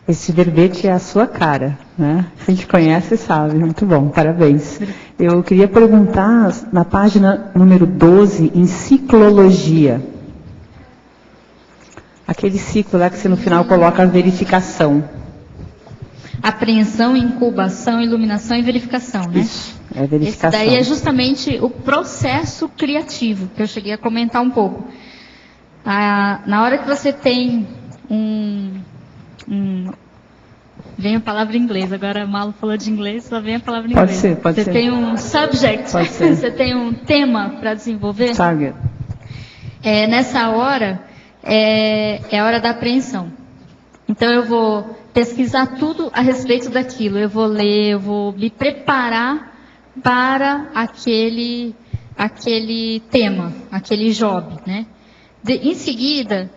Esse verbete é a sua cara, né? A gente conhece e sabe. Muito bom, parabéns. Eu queria perguntar, na página número 12, em ciclologia. Aquele ciclo lá que você no final coloca a verificação. Apreensão, incubação, iluminação e verificação, né? Isso, é verificação. Esse daí é justamente o processo criativo, que eu cheguei a comentar um pouco. Na hora que você tem vem a palavra em inglês, agora a Malu falou de inglês, só vem a palavra em inglês. Pode ser. Você tem um subject, você tem um tema para desenvolver. Target. Nessa hora, é a hora da apreensão. Então eu vou pesquisar tudo a respeito daquilo, eu vou ler, eu vou me preparar para aquele tema, aquele job, né? Em seguida,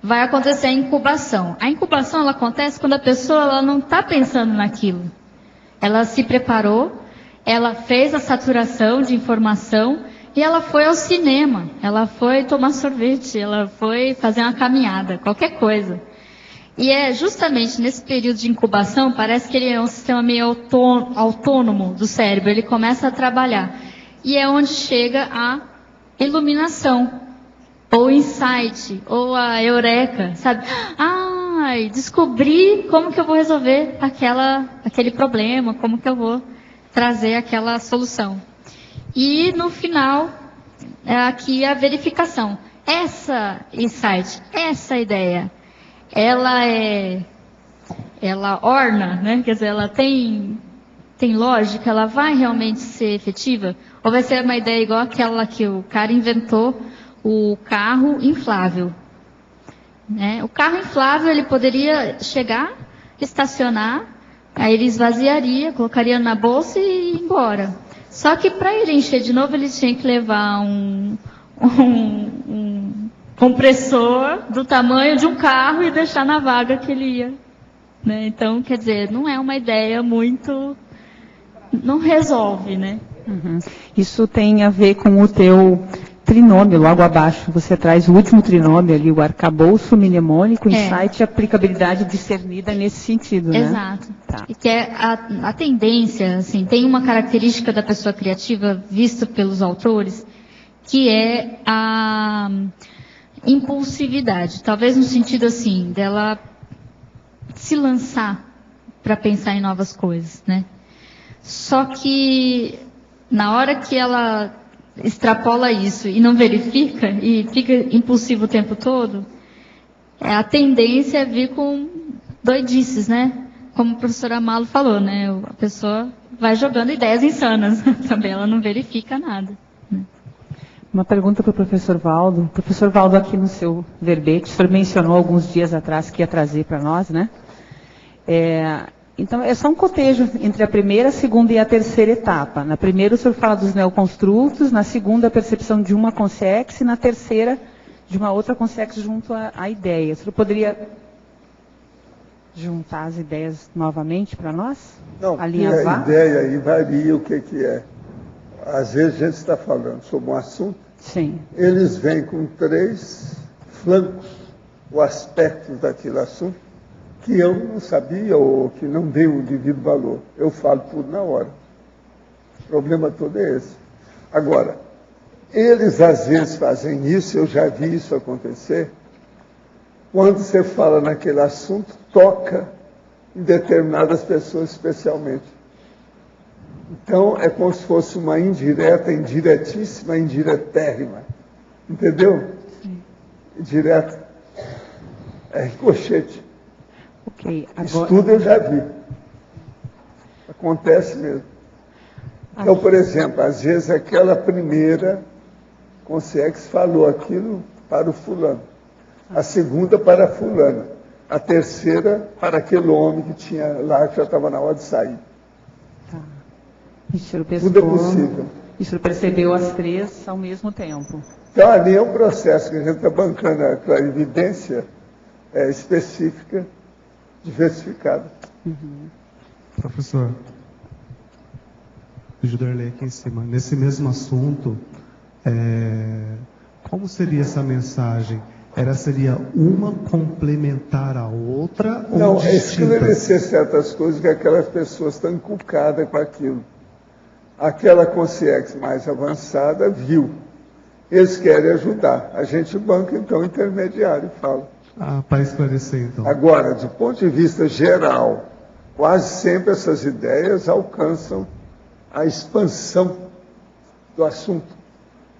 vai acontecer a incubação. A incubação ela acontece quando a pessoa não está pensando naquilo. Ela se preparou, ela fez a saturação de informação e ela foi ao cinema, ela foi tomar sorvete, ela foi fazer uma caminhada, qualquer coisa. E é justamente nesse período de incubação, parece que ele é um sistema meio autônomo do cérebro, ele começa a trabalhar. E é onde chega a iluminação, ou insight, ou a eureka, sabe? Descobri como que eu vou resolver aquele problema, como que eu vou trazer aquela solução. E no final, aqui a verificação. Essa insight, essa ideia, ela orna, né? Quer dizer, ela tem lógica, ela vai realmente ser efetiva? Ou vai ser uma ideia igual aquela que o cara inventou, o carro inflável? Né? O carro inflável, ele poderia chegar, estacionar, aí ele esvaziaria, colocaria na bolsa e ir embora. Só que para ele encher de novo, ele tinha que levar um compressor do tamanho de um carro e deixar na vaga que ele ia. Né? Então, quer dizer, não é uma ideia muito... não resolve, né? Uhum. Isso tem a ver com o teu trinômio, logo abaixo. Você traz o último trinômio ali, o arcabouço mnemônico, insight e aplicabilidade discernida nesse sentido, né? Exato. Tá. E que é a tendência, assim, tem uma característica da pessoa criativa vista pelos autores, que é a impulsividade. Talvez no sentido, assim, dela se lançar para pensar em novas coisas, né? Só que na hora que ela extrapola isso e não verifica e fica impulsivo o tempo todo, a tendência é vir com doidices, né? Como o professor Amalo falou, né? A pessoa vai jogando ideias insanas, também ela não verifica nada. Né? Uma pergunta para o professor Valdo. Professor Valdo, aqui no seu verbete, o senhor mencionou alguns dias atrás que ia trazer para nós, né? Então, é só um cotejo entre a primeira, a segunda e a terceira etapa. Na primeira, o senhor fala dos neoconstrutos, na segunda, a percepção de uma consciência, e na terceira, de uma outra consciência junto à ideia. O senhor poderia juntar as ideias novamente para nós? Não, a ideia aí varia o que é. Às vezes a gente está falando sobre um assunto, sim, eles vêm com 3 flancos, ou aspectos daquele assunto, que eu não sabia ou que não dei o devido valor. Eu falo tudo na hora. O problema todo é esse. Agora, eles às vezes fazem isso, eu já vi isso acontecer, quando você fala naquele assunto, toca em determinadas pessoas especialmente. Então, é como se fosse uma indireta, indiretíssima, indiretérrima. Entendeu? Sim. Indireta. É ricochete. Okay, agora... Isso tudo eu já vi. Acontece mesmo. Então, por exemplo, às vezes aquela primeira consciência falou aquilo para o fulano. A segunda para a fulana. A terceira para aquele homem que tinha lá, que já estava na hora de sair. Tá. Tudo é possível. E o senhor percebeu as 3 ao mesmo tempo? Então, ali é um processo que a gente está bancando a clarividência específica, diversificada. Uhum. Professor, o Juderley aqui em cima, nesse mesmo assunto, como seria essa mensagem? Seria uma complementar a outra? Não, ou é esclarecer certas coisas que aquelas pessoas estão inculcadas com aquilo. Aquela consciência mais avançada viu. Eles querem ajudar. A gente banca, então, intermediário, fala. Para esclarecer, então. Agora, do ponto de vista geral, quase sempre essas ideias alcançam a expansão do assunto.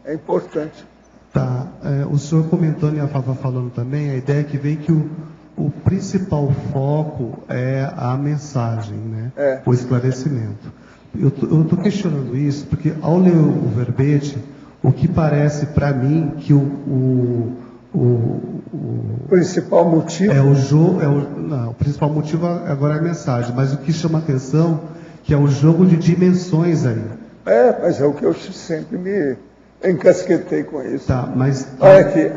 É importante. Tá. O senhor comentando e a Fava falando também, a ideia que vem que o principal foco é a mensagem, né? O esclarecimento. Eu estou questionando isso porque, ao ler o verbete, o que parece para mim que o principal motivo o principal motivo agora é a mensagem, mas o que chama atenção que é o jogo de dimensões aí. Mas é o que eu sempre me encasquetei com isso. Tá, mas olha que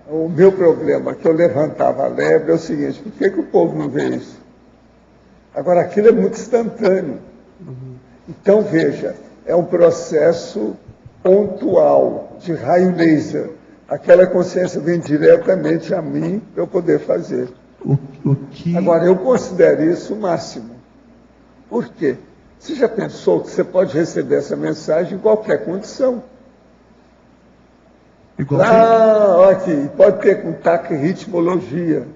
o meu problema que eu levantava a lebre é o seguinte: por que o povo não vê isso? Agora, aquilo é muito instantâneo. Uhum. Então, veja, é um processo pontual de raio laser. Aquela consciência vem diretamente a mim para eu poder fazer. Agora, eu considero isso o máximo. Por quê? Você já pensou que você pode receber essa mensagem em qualquer condição? Olha aqui, pode ter contato com ritmologia.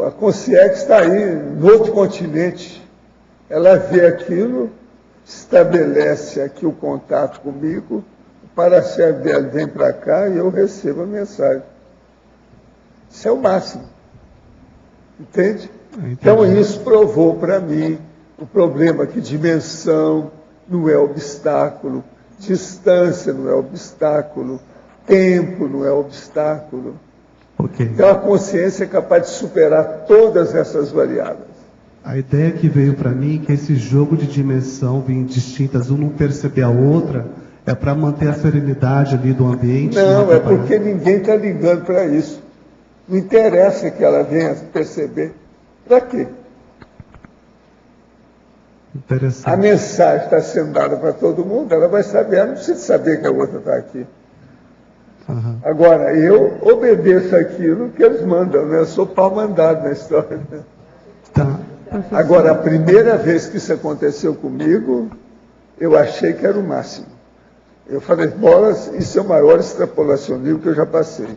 A consciência está aí, no outro continente. Ela vê aquilo, estabelece aqui o contato comigo, o para-chefe dela vem para cá e eu recebo a mensagem. Isso é o máximo. Entende? Então isso provou para mim o problema que dimensão não é obstáculo, distância não é obstáculo, tempo não é obstáculo. Então a consciência é capaz de superar todas essas variáveis. A ideia que veio para mim é que esse jogo de dimensão vem distintas, uma não perceber a outra, é para manter a serenidade ali do ambiente. Não, é porque ninguém está ligando para isso. Não interessa que ela venha perceber. Para quê? Interessante. A mensagem está sendo dada para todo mundo, ela vai saber, ela não precisa saber que a outra está aqui. Uhum. Agora, eu obedeço aquilo que eles mandam, né? Eu sou pau mandado na história. Tá. Agora, a primeira vez que isso aconteceu comigo, eu achei que era o máximo. Eu falei, bolas, isso é o maior extrapolacionismo que eu já passei.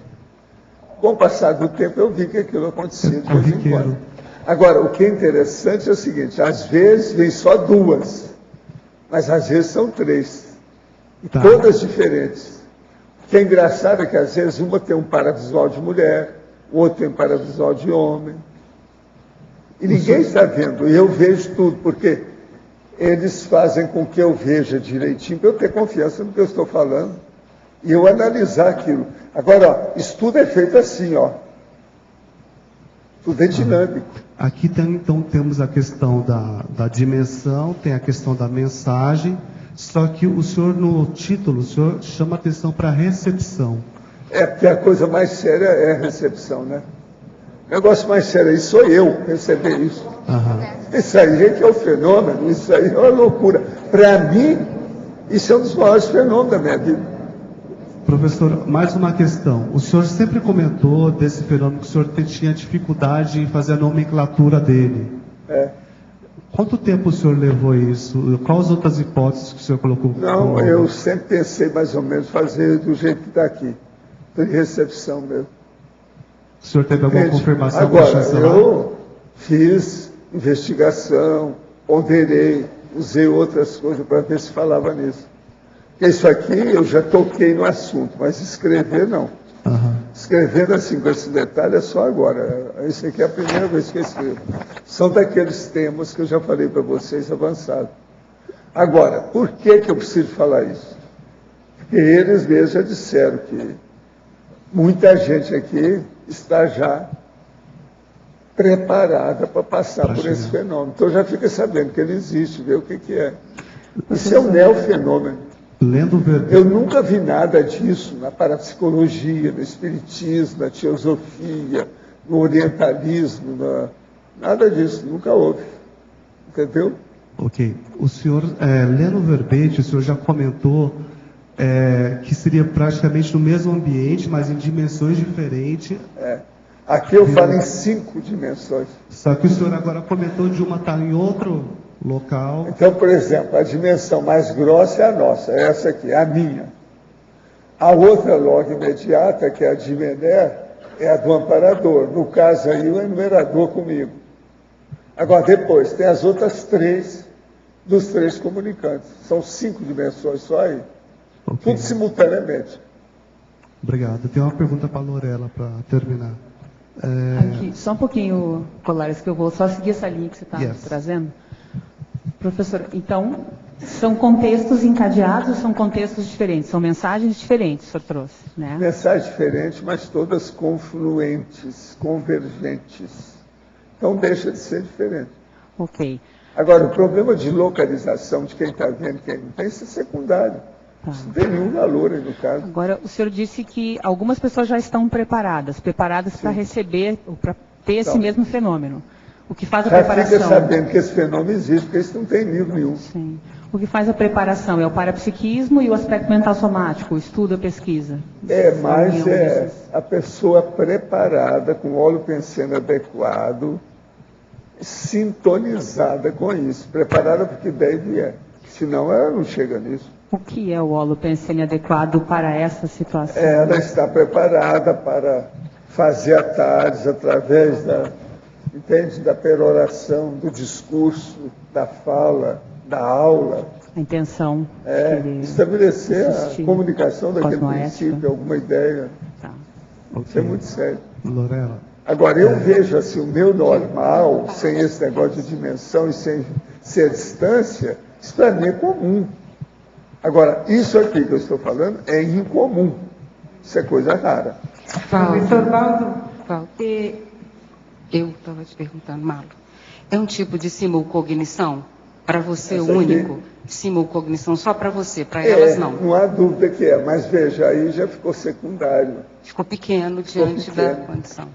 Com o passar do tempo, eu vi que aquilo acontecia de vez em quando. Agora, o que é interessante é o seguinte, às vezes vem só duas, mas às vezes são três. E todas diferentes. O que é engraçado é que às vezes uma tem um paravisual de mulher, o outro tem um paravisual de homem. E ninguém está vendo, e eu vejo tudo, porque eles fazem com que eu veja direitinho, para eu ter confiança no que eu estou falando, e eu analisar aquilo. Agora, ó, isso tudo é feito assim, ó. Tudo é dinâmico. Aqui então temos a questão da dimensão, tem a questão da mensagem, só que o senhor no título, o senhor chama atenção para a recepção. É, porque a coisa mais séria é a recepção, né? O negócio mais sério aí sou eu receber isso. Uhum. Isso aí é que é o fenômeno, isso aí é uma loucura. Para mim, isso é um dos maiores fenômenos da minha vida. Professor, mais uma questão. O senhor sempre comentou desse fenômeno que o senhor tinha dificuldade em fazer a nomenclatura dele. É. Quanto tempo o senhor levou isso? Quais outras hipóteses que o senhor colocou? Não, eu sempre pensei mais ou menos fazer do jeito que está aqui. De recepção mesmo. O senhor teve alguma confirmação? Agora, eu fiz investigação, ponderei, usei outras coisas para ver se falava nisso. Porque isso aqui eu já toquei no assunto, mas escrever não. Uhum. Escrevendo assim, com esse detalhe, é só agora. Esse aqui é a primeira vez que eu escrevo. São daqueles temas que eu já falei para vocês avançados. Agora, por que eu preciso falar isso? Porque eles mesmos já disseram que muita gente aqui está já preparada para passar por esse fenômeno. Então já fica sabendo que ele existe, vê o que é. Isso é um neofenômeno. Eu nunca vi nada disso na parapsicologia, no espiritismo, na teosofia, no orientalismo, nada disso, nunca houve. Entendeu? Ok. O senhor, lendo o verbete, o senhor já comentou que seria praticamente no mesmo ambiente, mas em dimensões diferentes. Aqui eu falo em 5 dimensões. Só que o senhor agora comentou de uma estar em outro local. Então, por exemplo, a dimensão mais grossa é a nossa, é essa aqui, a minha. A outra logo imediata, que é a de Mené, é a do amparador. No caso aí, o enumerador comigo. Agora, depois, tem as outras 3 dos 3 comunicantes. São 5 dimensões só aí. Okay. Tudo simultaneamente. Obrigado. Tem uma pergunta para a Lorela, para terminar. Aqui, só um pouquinho, Colares, que eu vou só seguir essa linha que você está trazendo. Professor, então, são contextos encadeados ou são contextos diferentes? São mensagens diferentes que o senhor trouxe, né? Mensagens diferentes, mas todas confluentes, convergentes. Então, deixa de ser diferente. Ok. Agora, o problema de localização de quem está vendo e quem não tem, isso é secundário. Tá. Isso não tem nenhum valor aí no caso. Agora, o senhor disse que algumas pessoas já estão preparadas para receber, para ter esse mesmo fenômeno. O que faz a preparação... fica sabendo que esse fenômeno existe, porque isso não tem livro nenhum. Sim. O que faz a preparação é o parapsiquismo e o aspecto mental somático, o estudo, a pesquisa. Mas é a pessoa preparada, com óleo pensando adequado, sintonizada com isso, preparada porque deve é. Senão ela não chega nisso. O que é o holopensene adequado para essa situação? Ela está preparada para fazer atalhos através entende? Da peroração, do discurso, da fala, da aula. A intenção. Estabelecer a comunicação daquele princípio, alguma ideia. Tá. Isso é muito sério. Lorela. Agora, eu vejo assim, o meu normal, sem esse negócio de dimensão e sem ser distância, isso para mim é comum. Agora, isso aqui que eu estou falando é incomum. Isso é coisa rara. Professor Valdo, eu estava te perguntando, Malo. É um tipo de simulcognição? Para você, único? Simulcognição só para você, para elas não? Não há dúvida que é, mas veja, aí já ficou secundário. Ficou pequeno diante da condição.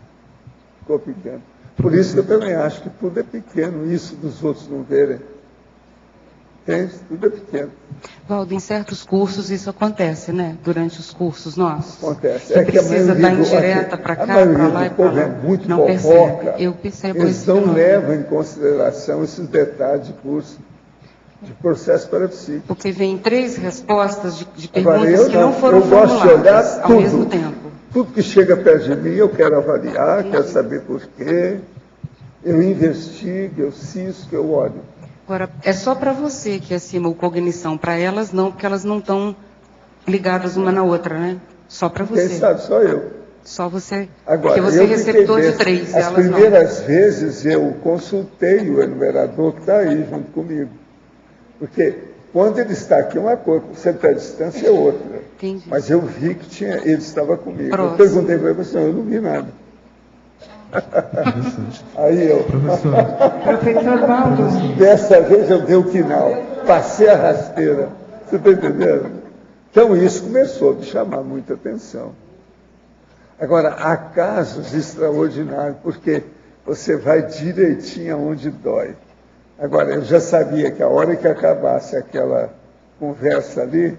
Ficou pequeno. Por isso que eu também acho que tudo é pequeno, isso dos outros não verem. Entende? Tudo é pequeno. Valdo, em certos cursos isso acontece, né? Durante os cursos nossos. Acontece. Você precisa dar indireta para cá, para lá e para lá. É muito não fofoca. Percebe. Eu percebo eles isso. Eles não levam em consideração esses detalhes de curso, de processo parapsíquico. Porque vem 3 respostas de perguntas que não foram formuladas eu gosto de olhar ao mesmo tempo. Tudo que chega perto de mim, eu quero avaliar, quero saber por quê. Eu investigo, eu cisco, eu olho. Agora, é só para você que é simulcognição, para elas não, porque elas não estão ligadas uma na outra, né? Só para você. Quem sabe, só eu. Só você. Agora, porque você é receptor de 3, As elas primeiras vezes eu consultei o enumerador que está aí junto comigo. Porque quando ele está aqui é uma coisa, quando você está à distância é outra. Entendi. Mas eu vi que ele estava comigo. Próximo. Eu perguntei para ele, eu não vi nada. Aí eu. Professor Valdo. Dessa vez eu dei o quinal, passei a rasteira. Você está entendendo? Então isso começou a me chamar muita atenção. Agora, há casos extraordinários, porque você vai direitinho aonde dói. Agora, eu já sabia que a hora que acabasse aquela conversa ali,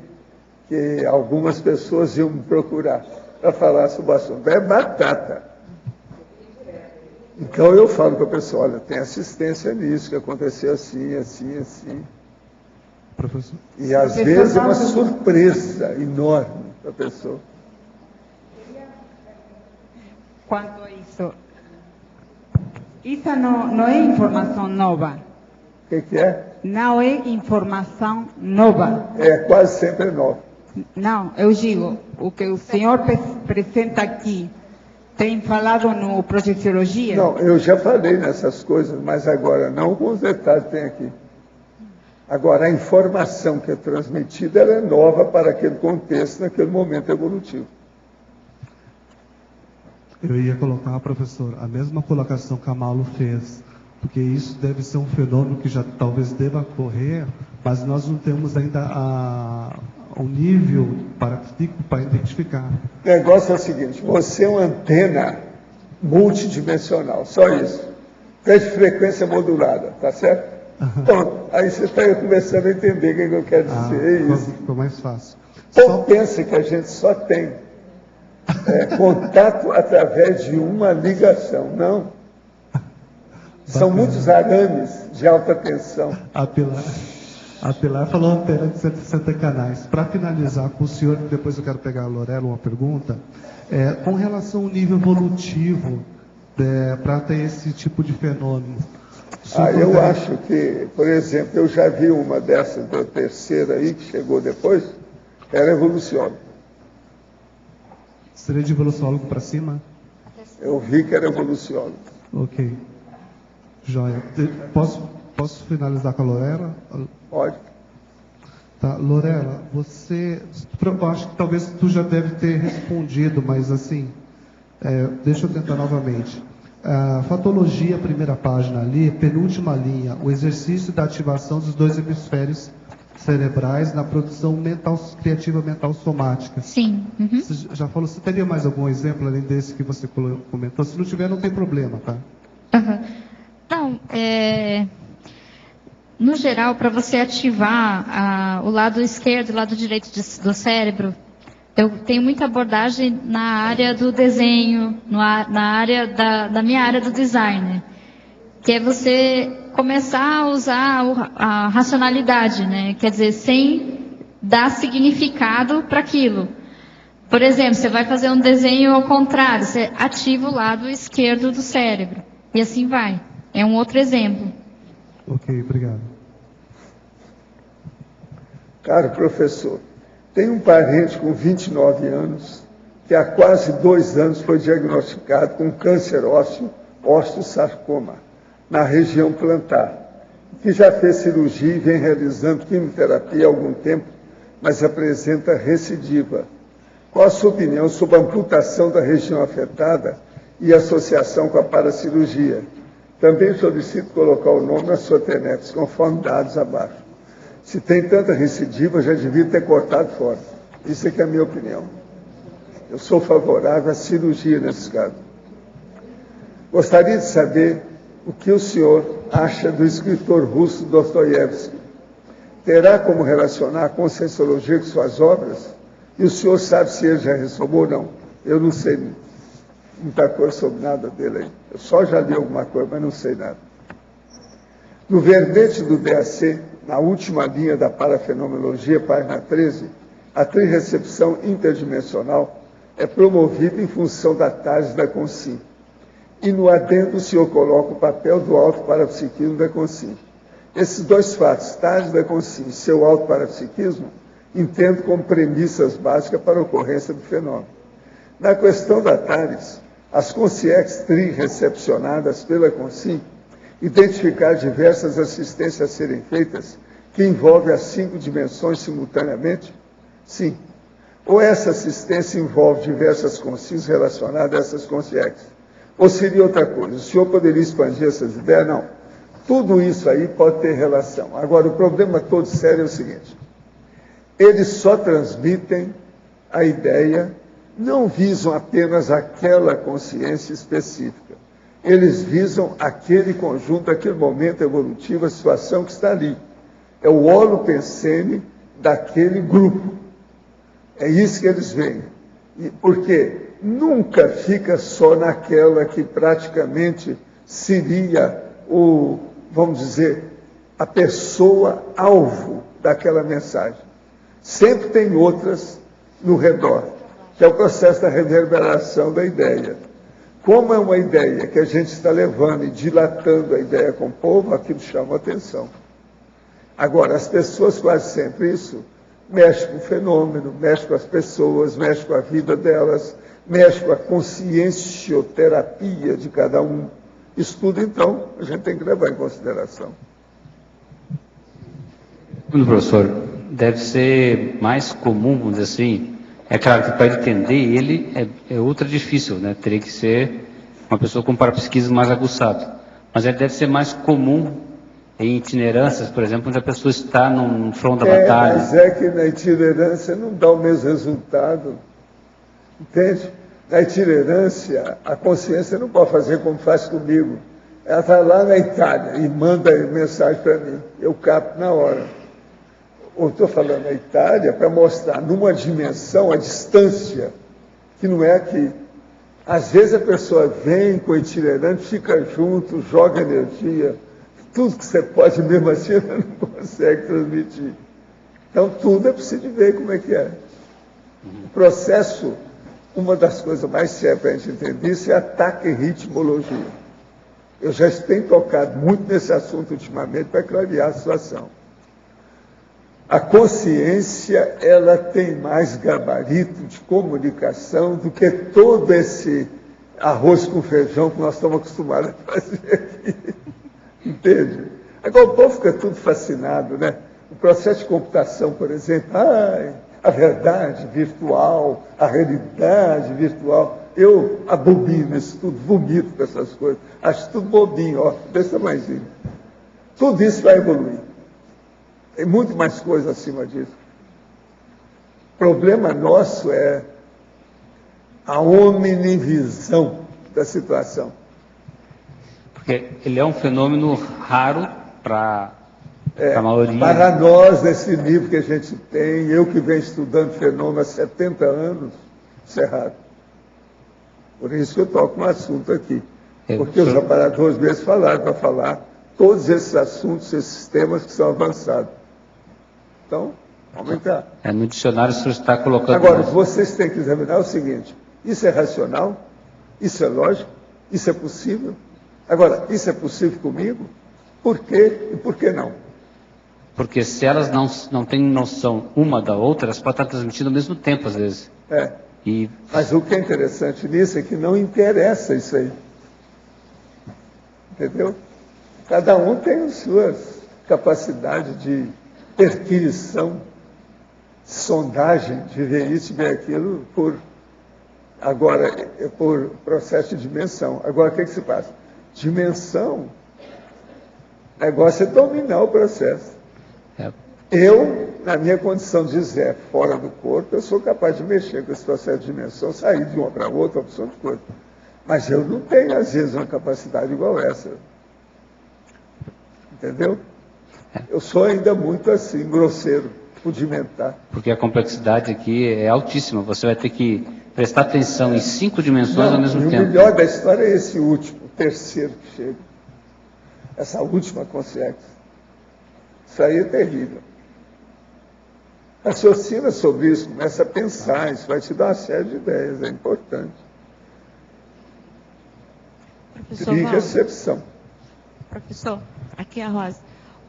que algumas pessoas iam me procurar para falar sobre o assunto. É batata. Então eu falo para a pessoa, olha, tem assistência nisso, que aconteceu assim, assim, assim. Professor. E às vezes é uma surpresa enorme para a pessoa. Quanto a isso não é informação nova. O que é? Não é informação nova. É, quase sempre é nova. Não, eu digo, o que o senhor apresenta aqui, tem falado no Projeciologia? Não, eu já falei nessas coisas, mas agora não com os detalhes que tem aqui. Agora, a informação que é transmitida, ela é nova para aquele contexto, naquele momento evolutivo. Eu ia colocar, professor, a mesma colocação que a Malo fez, porque isso deve ser um fenômeno que já talvez deva ocorrer, mas nós não temos ainda o nível parapsíquico para identificar. O negócio é o seguinte, você é uma antena multidimensional, só isso. É de frequência modulada, tá certo? Bom, aí você está começando a entender o que eu quero dizer. Isso ficou mais fácil. Ou pensa que a gente só tem contato através de uma ligação, não. São muitos arames de alta tensão. A Pilar falou antena de 160 canais. Para finalizar com o senhor, depois eu quero pegar a Lorela uma pergunta, com relação ao nível evolutivo para ter esse tipo de fenômeno. Eu acho que, por exemplo, eu já vi uma dessas da terceira aí, que chegou depois, era evoluciólogo. Seria de evoluciólogo para cima? Eu vi que era evoluciólogo. Ok. Joia. Posso finalizar com a Lorela? Pode. Tá, Lorela, eu acho que talvez tu já deve ter respondido, mas assim, deixa eu tentar novamente. Fatologia, primeira página ali, penúltima linha, o exercício da ativação dos 2 hemisférios cerebrais na produção mental, criativa mental somática. Sim. Uhum. Você já falou, você teria mais algum exemplo além desse que você comentou? Se não tiver, não tem problema, tá? Uhum. Não, no geral, para você ativar o lado esquerdo e o lado direito do cérebro, eu tenho muita abordagem na área do desenho, na área da minha área do design, que é você começar a usar a racionalidade, né? Quer dizer, sem dar significado para aquilo. Por exemplo, você vai fazer um desenho ao contrário, você ativa o lado esquerdo do cérebro. E assim vai. É um outro exemplo. Ok, obrigado. Caro professor, tem um parente com 29 anos que há quase 2 anos foi diagnosticado com câncer ósseo, osteosarcoma, na região plantar, que já fez cirurgia e vem realizando quimioterapia há algum tempo, mas apresenta recidiva. Qual a sua opinião sobre a amputação da região afetada e associação com a paracirurgia? Também solicito colocar o nome na sua TENEPS, conforme dados abaixo. Se tem tanta recidiva, já devia ter cortado fora. Isso é que é a minha opinião. Eu sou favorável à cirurgia nesse caso. Gostaria de saber o que o senhor acha do escritor russo Dostoiévski. Terá como relacionar a Conscienciologia com suas obras? E o senhor sabe se ele já ressomou ou não? Eu não sei muita coisa sobre nada dele aí. Eu só já li alguma coisa, mas não sei nada. No verbete do DAC, na última linha da parafenomenologia, página 13, a trirecepção interdimensional é promovida em função da tase da Consim. E no adendo o senhor coloca o papel do auto-parapsiquismo da Consim. Esses dois fatos, tase da Consim e seu auto-parapsiquismo, entendo como premissas básicas para a ocorrência do fenômeno. Na questão da TARES, as consciências tri-recepcionadas pela Consim identificar diversas assistências a serem feitas que envolvem as 5 dimensões simultaneamente? Sim. Ou essa assistência envolve diversas consciências relacionadas a essas consciências? Ou seria outra coisa? O senhor poderia expandir essas ideias? Não. Tudo isso aí pode ter relação. Agora, o problema todo sério é o seguinte: eles só transmitem a ideia, não visam apenas aquela consciência específica. Eles visam aquele conjunto, aquele momento evolutivo, a situação que está ali. É o holopensene daquele grupo. É isso que eles veem. Porque nunca fica só naquela que praticamente seria vamos dizer, a pessoa alvo daquela mensagem. Sempre tem outras no redor, que é o processo da reverberação da ideia. Como é uma ideia que a gente está levando e dilatando a ideia com o povo, aquilo chama atenção. Agora, as pessoas quase sempre isso, mexem com o fenômeno, mexem com as pessoas, mexem com a vida delas, mexem com a consciencioterapia de cada um. Isso tudo, então, a gente tem que levar em consideração. Professor, deve ser mais comum, vamos dizer assim, é claro que para entender ele é ultra difícil, né? Teria que ser uma pessoa com parapsiquismo mais aguçado. Mas ele deve ser mais comum em itinerâncias, por exemplo, onde a pessoa está no front da batalha. Mas é que na itinerância não dá o mesmo resultado. Entende? Na itinerância, a consciência não pode fazer como faz comigo. Ela está lá na Itália e manda mensagem para mim. Eu capto na hora. Eu estou falando na Itália para mostrar numa dimensão a distância, que não é aqui. Às vezes a pessoa vem com o itinerante, fica junto, joga energia. Tudo que você pode mesmo assim, ela não consegue transmitir. Então tudo é preciso ver como é que é. O processo, uma das coisas mais sérias para a gente entender isso é ataque em ritmologia. Eu já tenho tocado muito nesse assunto ultimamente para clarear a situação. A consciência, ela tem mais gabarito de comunicação do que todo esse arroz com feijão que nós estamos acostumados a fazer aqui. Entende? Agora o povo fica tudo fascinado, né? O processo de computação, por exemplo, a verdade virtual, a realidade virtual. Eu abobino isso tudo, vomito com essas coisas. Acho tudo bobinho, ó, desse tamanhozinho. Tudo isso vai evoluir. Tem muito mais coisa acima disso. O problema nosso é a omnivisão da situação. Porque ele é um fenômeno raro para a maioria. Para nós, nesse nível que a gente tem, eu que venho estudando fenômeno há 70 anos, isso é raro. Por isso que eu toco um assunto aqui. Porque os aparadores mesmo falaram para falar todos esses assuntos, esses temas que são avançados. Então, vamos entrar. No dicionário o senhor está colocando... Agora, vocês têm que examinar o seguinte: isso é racional? Isso é lógico? Isso é possível? Agora, isso é possível comigo? Por quê e por que não? Porque se elas não têm noção uma da outra, elas podem estar transmitindo ao mesmo tempo, às vezes. Mas o que é interessante nisso é que não interessa isso aí. Entendeu? Cada um tem as suas capacidades de perquisição, sondagem, de ver isso e ver aquilo por processo de dimensão. Agora, o que se passa? Dimensão, o negócio é dominar o processo. Eu, na minha condição de Zé, fora do corpo, eu sou capaz de mexer com esse processo de dimensão, sair de uma para outra, opção de corpo. Mas eu não tenho, às vezes, uma capacidade igual essa. Entendeu? Eu sou ainda muito assim, grosseiro, rudimentar. Porque a complexidade aqui é altíssima. Você vai ter que prestar atenção em 5 dimensões ao mesmo tempo. O melhor da história é esse último, o terceiro que chega. Essa última consciência. Isso aí é terrível. Raciocina sobre isso, começa a pensar, isso vai te dar uma série de ideias, é importante. Professor Cria recepção. Professor, aqui é a Rosa.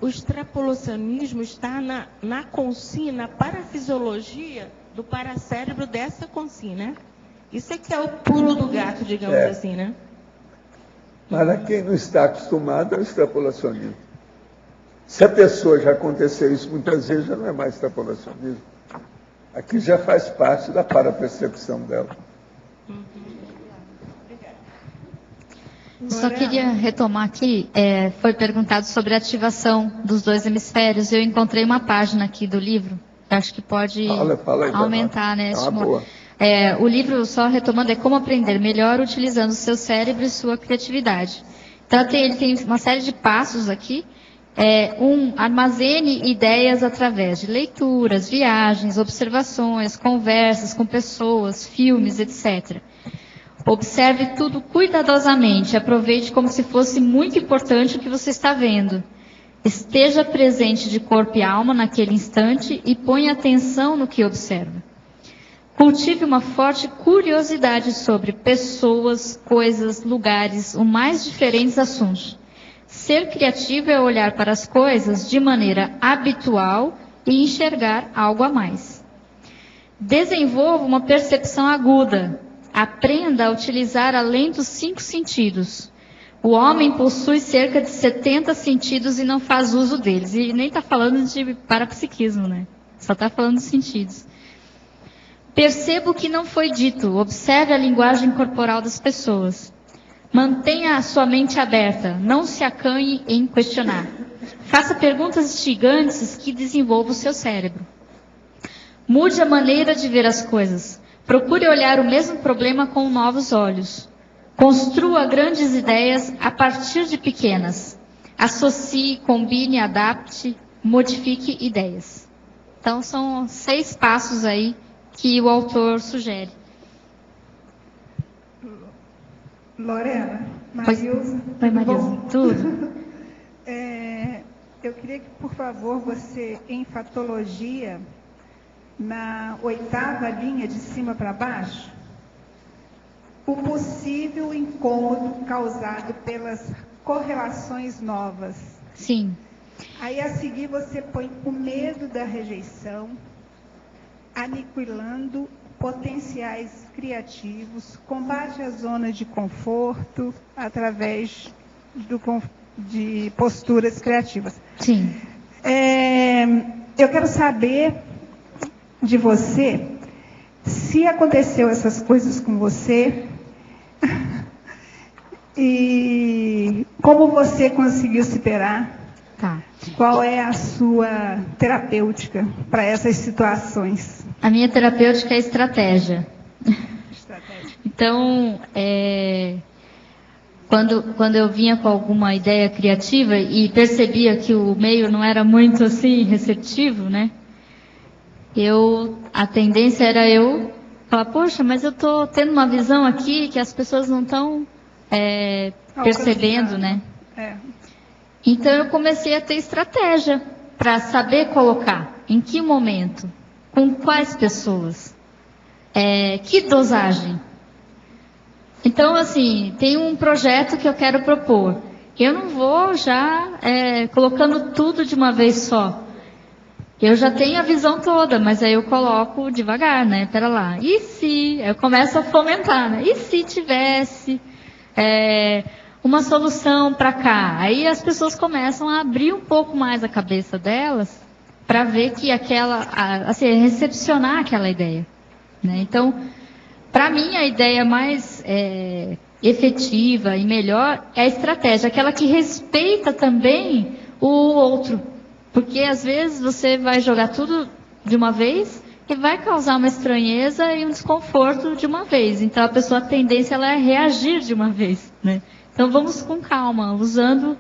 O extrapolacionismo está na consciência, na parafisiologia do paracérebro dessa consciência, né? Isso é que é o pulo do gato, digamos assim, né? Mas a quem não está acostumado é o extrapolacionismo. Se a pessoa já aconteceu isso muitas vezes, já não é mais extrapolacionismo. Aqui já faz parte da parapercepção dela. Só queria retomar aqui, foi perguntado sobre a ativação dos 2 hemisférios. Eu encontrei uma página aqui do livro, acho que pode aumentar, né? O livro, só retomando, é Como Aprender Melhor Utilizando o Seu Cérebro e Sua Criatividade. Então, ele tem uma série de passos aqui. Armazene ideias através de leituras, viagens, observações, conversas com pessoas, filmes, etc. Observe tudo cuidadosamente, aproveite como se fosse muito importante o que você está vendo. Esteja presente de corpo e alma naquele instante e ponha atenção no que observa. Cultive uma forte curiosidade sobre pessoas, coisas, lugares, os mais diferentes assuntos. Ser criativo é olhar para as coisas de maneira habitual e enxergar algo a mais. Desenvolva uma percepção aguda. Aprenda a utilizar além dos 5 sentidos. O homem possui cerca de 70 sentidos e não faz uso deles. E nem está falando de parapsiquismo, né? Só está falando dos sentidos. Perceba o que não foi dito. Observe a linguagem corporal das pessoas. Mantenha a sua mente aberta. Não se acanhe em questionar. Faça perguntas instigantes que desenvolvam o seu cérebro. Mude a maneira de ver as coisas. Procure olhar o mesmo problema com novos olhos. Construa grandes ideias a partir de pequenas. Associe, combine, adapte, modifique ideias. Então, são 6 passos aí que o autor sugere. Lorena, Marilza. Oi, Marilza. Tudo? Eu queria que, por favor, você, em fatologia, na 8ª linha de cima para baixo, o possível incômodo causado pelas correlações novas. Sim. Aí, a seguir, você põe o medo da rejeição, aniquilando potenciais criativos, combate a zona de conforto através de posturas criativas. Sim. Eu quero saber de você se aconteceu essas coisas com você e como você conseguiu superar. Tá. Qual é a sua terapêutica para essas situações? A minha terapêutica é estratégia. Então, quando eu vinha com alguma ideia criativa e percebia que o meio não era muito assim receptivo, né? A tendência era eu falar, poxa, mas eu estou tendo uma visão aqui que as pessoas não estão percebendo, né? Então eu comecei a ter estratégia para saber colocar em que momento, com quais pessoas, que dosagem. Então, assim, tem um projeto que eu quero propor. Eu não vou já colocando tudo de uma vez só. Eu já tenho a visão toda, mas aí eu coloco devagar, né? Pera lá. E se? Eu começo a fomentar, né? E se tivesse uma solução para cá? Aí as pessoas começam a abrir um pouco mais a cabeça delas para ver que recepcionar aquela ideia, né? Então, para mim, a ideia mais efetiva e melhor é a estratégia, aquela que respeita também o outro. Porque, às vezes, você vai jogar tudo de uma vez e vai causar uma estranheza e um desconforto de uma vez. Então, a pessoa, a tendência ela é reagir de uma vez, né? Então, vamos com calma, usando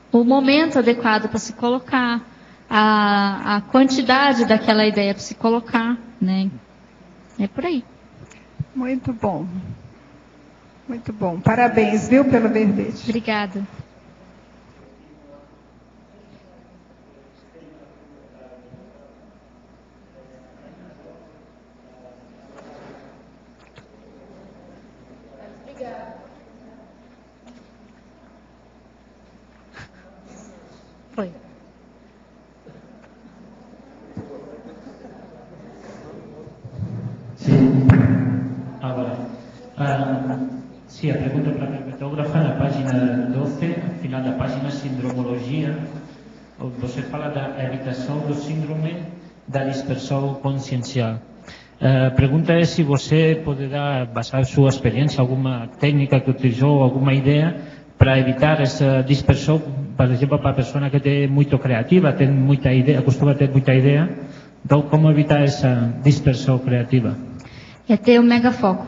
o momento adequado para se colocar, a quantidade daquela ideia para se colocar, né? É por aí. Muito bom. Muito bom. Parabéns, viu, pelo verbete. Obrigada. Foi. Sim. Agora, sim, a pergunta para a perpetógrafa, na página 12, ao final da página Sindromologia, você fala da evitação do síndrome da dispersão consciencial. A pergunta é se você poderá basar sua experiência, alguma técnica que utilizou, alguma ideia para evitar essa dispersão, por exemplo, para a pessoa que é muito criativa, tem muita ideia, costuma ter muita ideia. Então, como evitar essa dispersão criativa? É ter um megafoco.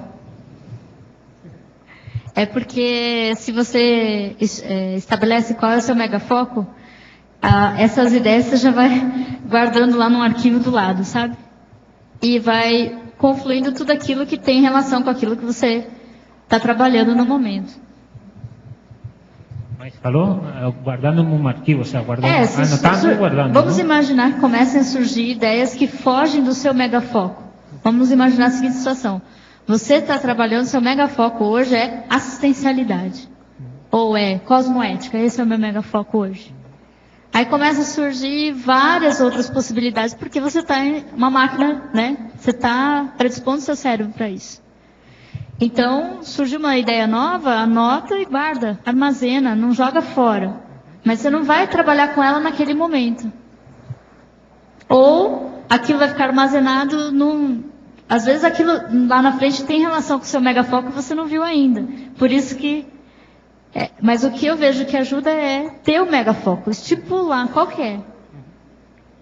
É porque se você estabelece qual é o seu megafoco, essas ideias você já vai guardando lá num arquivo do lado, sabe? E vai confluindo tudo aquilo que tem relação com aquilo que você está trabalhando no momento. Mas falou guardando um arquivo, ou seja, anotando e guardando. Vamos não? imaginar que começam a surgir ideias que fogem do seu megafoco. Vamos imaginar a seguinte situação. Você está trabalhando, seu megafoco hoje é assistencialidade. Ou é cosmoética, esse é o meu megafoco hoje. Aí começa a surgir várias outras possibilidades, porque você está em uma máquina, né? Você está predispondo seu cérebro para isso. Então, surgiu uma ideia nova, anota e guarda, armazena, não joga fora. Mas você não vai trabalhar com ela naquele momento. Ou aquilo vai ficar armazenado às vezes aquilo lá na frente tem relação com o seu megafoco e você não viu ainda. Por isso que... mas o que eu vejo que ajuda é ter o megafoco, estipular qual que é,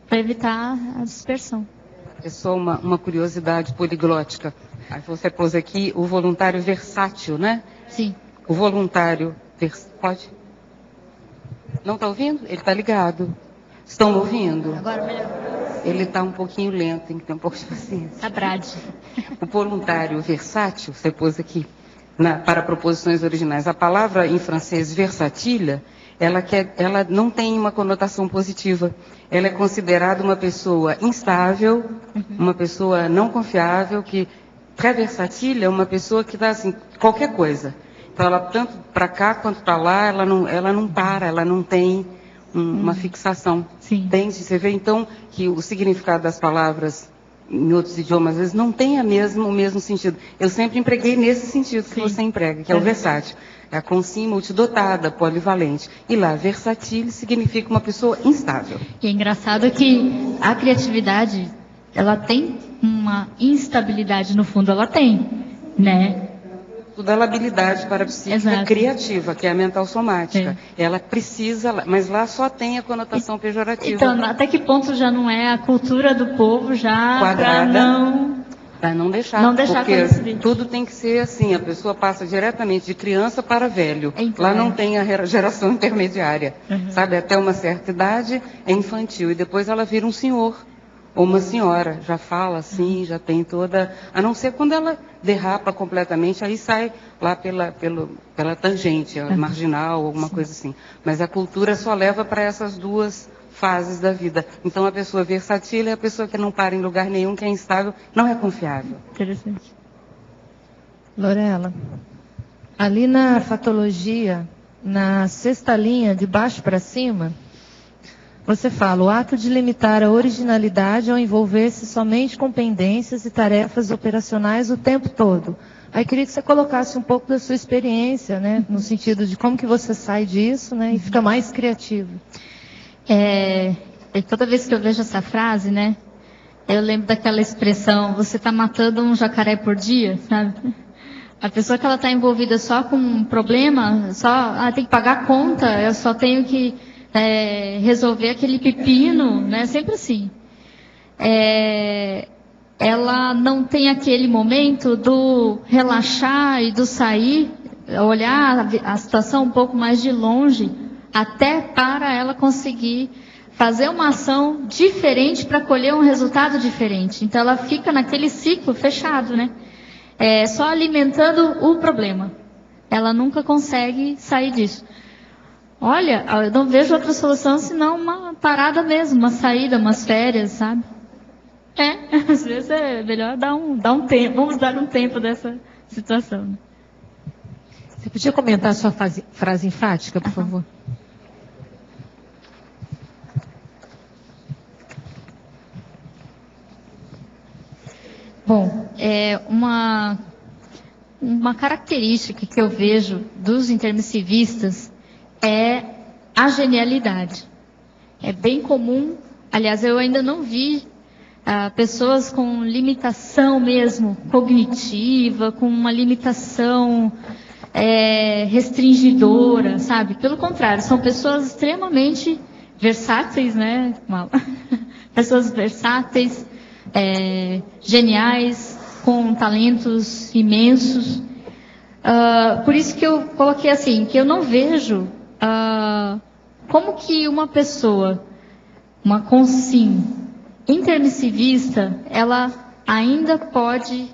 para evitar a dispersão. É só uma curiosidade poliglótica. Aí você pôs aqui o voluntário versátil, né? Sim. O voluntário... Pode? Não está ouvindo? Ele está ligado. Estão me ouvindo? Agora melhor. Ele está um pouquinho lento, tem que ter um pouco de paciência. Tá brade. O voluntário versátil, você pôs aqui, para proposições originais. A palavra em francês versatile, ela não tem uma conotação positiva. Ela é considerada uma pessoa instável, uma pessoa não confiável, que très versátil é uma pessoa que dá assim, qualquer coisa. Então, ela tanto para cá quanto para lá, ela não para, ela não tem uma fixação. Sim. Entende? Você vê, então, que o significado das palavras em outros idiomas, às vezes, não tem o mesmo sentido. Eu sempre empreguei nesse sentido que você emprega, que é o versátil. É a consciência multidotada, polivalente. E lá, versátil significa uma pessoa instável. E é engraçado que a criatividade, ela tem uma instabilidade no fundo, ela tem, né? Tudo ela habilidade para a psíquica criativa, que é a mental somática. Ela precisa, mas lá só tem a conotação pejorativa. Então, até que ponto já não é a cultura do povo já para não deixar, porque tudo tem que ser assim, a pessoa passa diretamente de criança para velho. Lá não tem a geração intermediária, sabe? Até uma certa idade é infantil e depois ela vira um senhor. Ou uma senhora, já fala assim, já tem toda... A não ser quando ela derrapa completamente, aí sai lá pela tangente, marginal, alguma coisa assim. Mas a cultura só leva para essas duas fases da vida. Então, a pessoa versátil é a pessoa que não para em lugar nenhum, que é instável, não é confiável. Interessante. Lorela, ali na fatologia, na sexta linha, de baixo para cima, você fala, o ato de limitar a originalidade ao envolver-se somente com pendências e tarefas operacionais o tempo todo. Aí queria que você colocasse um pouco da sua experiência, né, no sentido de como que você sai disso, né, e fica mais criativo. Toda vez que eu vejo essa frase, né, eu lembro daquela expressão, você está matando um jacaré por dia, sabe? A pessoa que ela está envolvida só com um problema, tem que pagar a conta, eu só tenho que resolver aquele pepino, né? Sempre assim. Ela não tem aquele momento do relaxar e do sair, olhar a situação um pouco mais de longe, até para ela conseguir fazer uma ação diferente para colher um resultado diferente. Então ela fica naquele ciclo fechado, né? Só alimentando o problema. Ela nunca consegue sair disso. Olha, eu não vejo outra solução senão uma parada mesmo, uma saída, umas férias, sabe? Às vezes é melhor dar um tempo, vamos dar um tempo dessa situação. Você podia comentar a sua frase enfática, por favor? Bom, uma característica que eu vejo dos intermissivistas é a genialidade. É bem comum, aliás, eu ainda não vi pessoas com limitação mesmo cognitiva, com uma limitação restringidora, sabe? Pelo contrário, são pessoas extremamente versáteis, né? Pessoas versáteis, geniais, com talentos imensos. Por isso que eu coloquei assim, que eu não vejo como que uma pessoa, uma consim intermissivista, ela ainda pode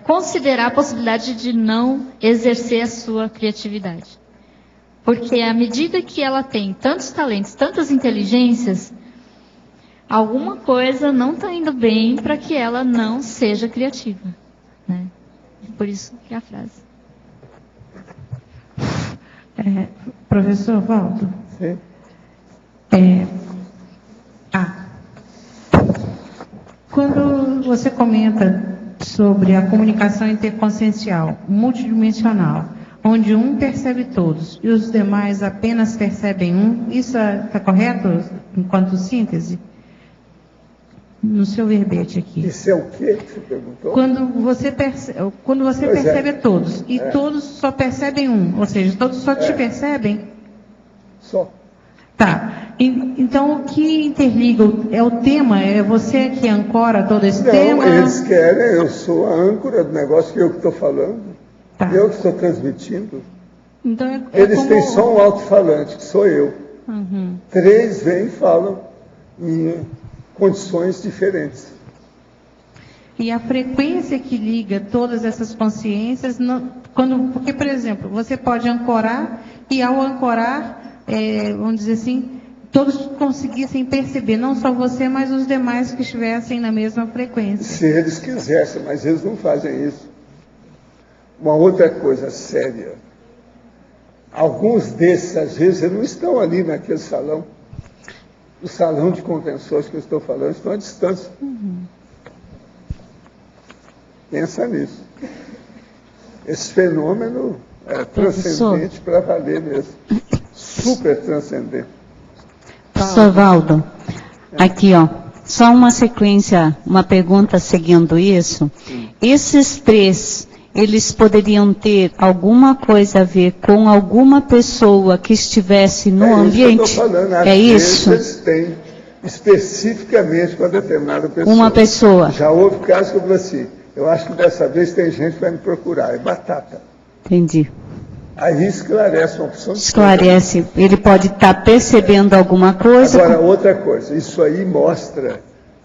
considerar a possibilidade de não exercer a sua criatividade. Porque à medida que ela tem tantos talentos, tantas inteligências, alguma coisa não está indo bem para que ela não seja criativa, né? Por isso que é a frase. Professor Waldo. Sim. Quando você comenta sobre a comunicação interconsciencial, multidimensional, onde um percebe todos e os demais apenas percebem um, isso está correto enquanto síntese? No seu verbete aqui. Isso é o quê que você perguntou? Quando você percebe todos e todos só percebem um, ou seja, todos só te percebem? Só. Tá. Então, o que interliga é o tema? É você que ancora todo esse tema? Não, eles querem, eu sou a âncora do negócio, que eu que estou falando. Tá. Eu que estou transmitindo. Então, eles têm só um alto-falante, que sou eu. Uhum. 3 vêm e falam em condições diferentes. E a frequência que liga todas essas consciências, porque, por exemplo, você pode ancorar e ao ancorar, vamos dizer assim, todos conseguissem perceber, não só você, mas os demais que estivessem na mesma frequência. Se eles quisessem, mas eles não fazem isso. Uma outra coisa séria. Alguns desses, às vezes, não estão ali naquele salão. O salão de convenções que eu estou falando, estão à distância. Uhum. Pensa nisso. Esse fenômeno é transcendente para valer mesmo. Super transcendente. Professor Waldo, aqui só uma sequência, uma pergunta seguindo isso. Esses 3, eles poderiam ter alguma coisa a ver com alguma pessoa que estivesse no ambiente? Isso que eu estou falando. É isso? Eles têm especificamente com uma determinada pessoa. Uma pessoa. Já houve casos que eu falei assim, eu acho que dessa vez tem gente que vai me procurar, é batata. Entendi. Aí esclarece uma opção de esclarece, ele pode estar percebendo alguma coisa. Agora, outra coisa, isso aí mostra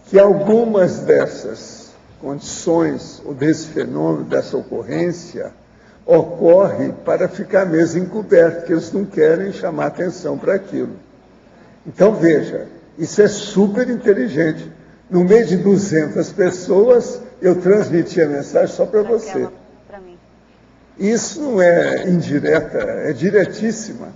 que algumas dessas condições, ou desse fenômeno, dessa ocorrência, ocorre para ficar mesmo encoberto, porque eles não querem chamar atenção para aquilo. Então, veja, isso é super inteligente. No meio de 200 pessoas, eu transmiti a mensagem só para você. Isso não é indireta, é diretíssima.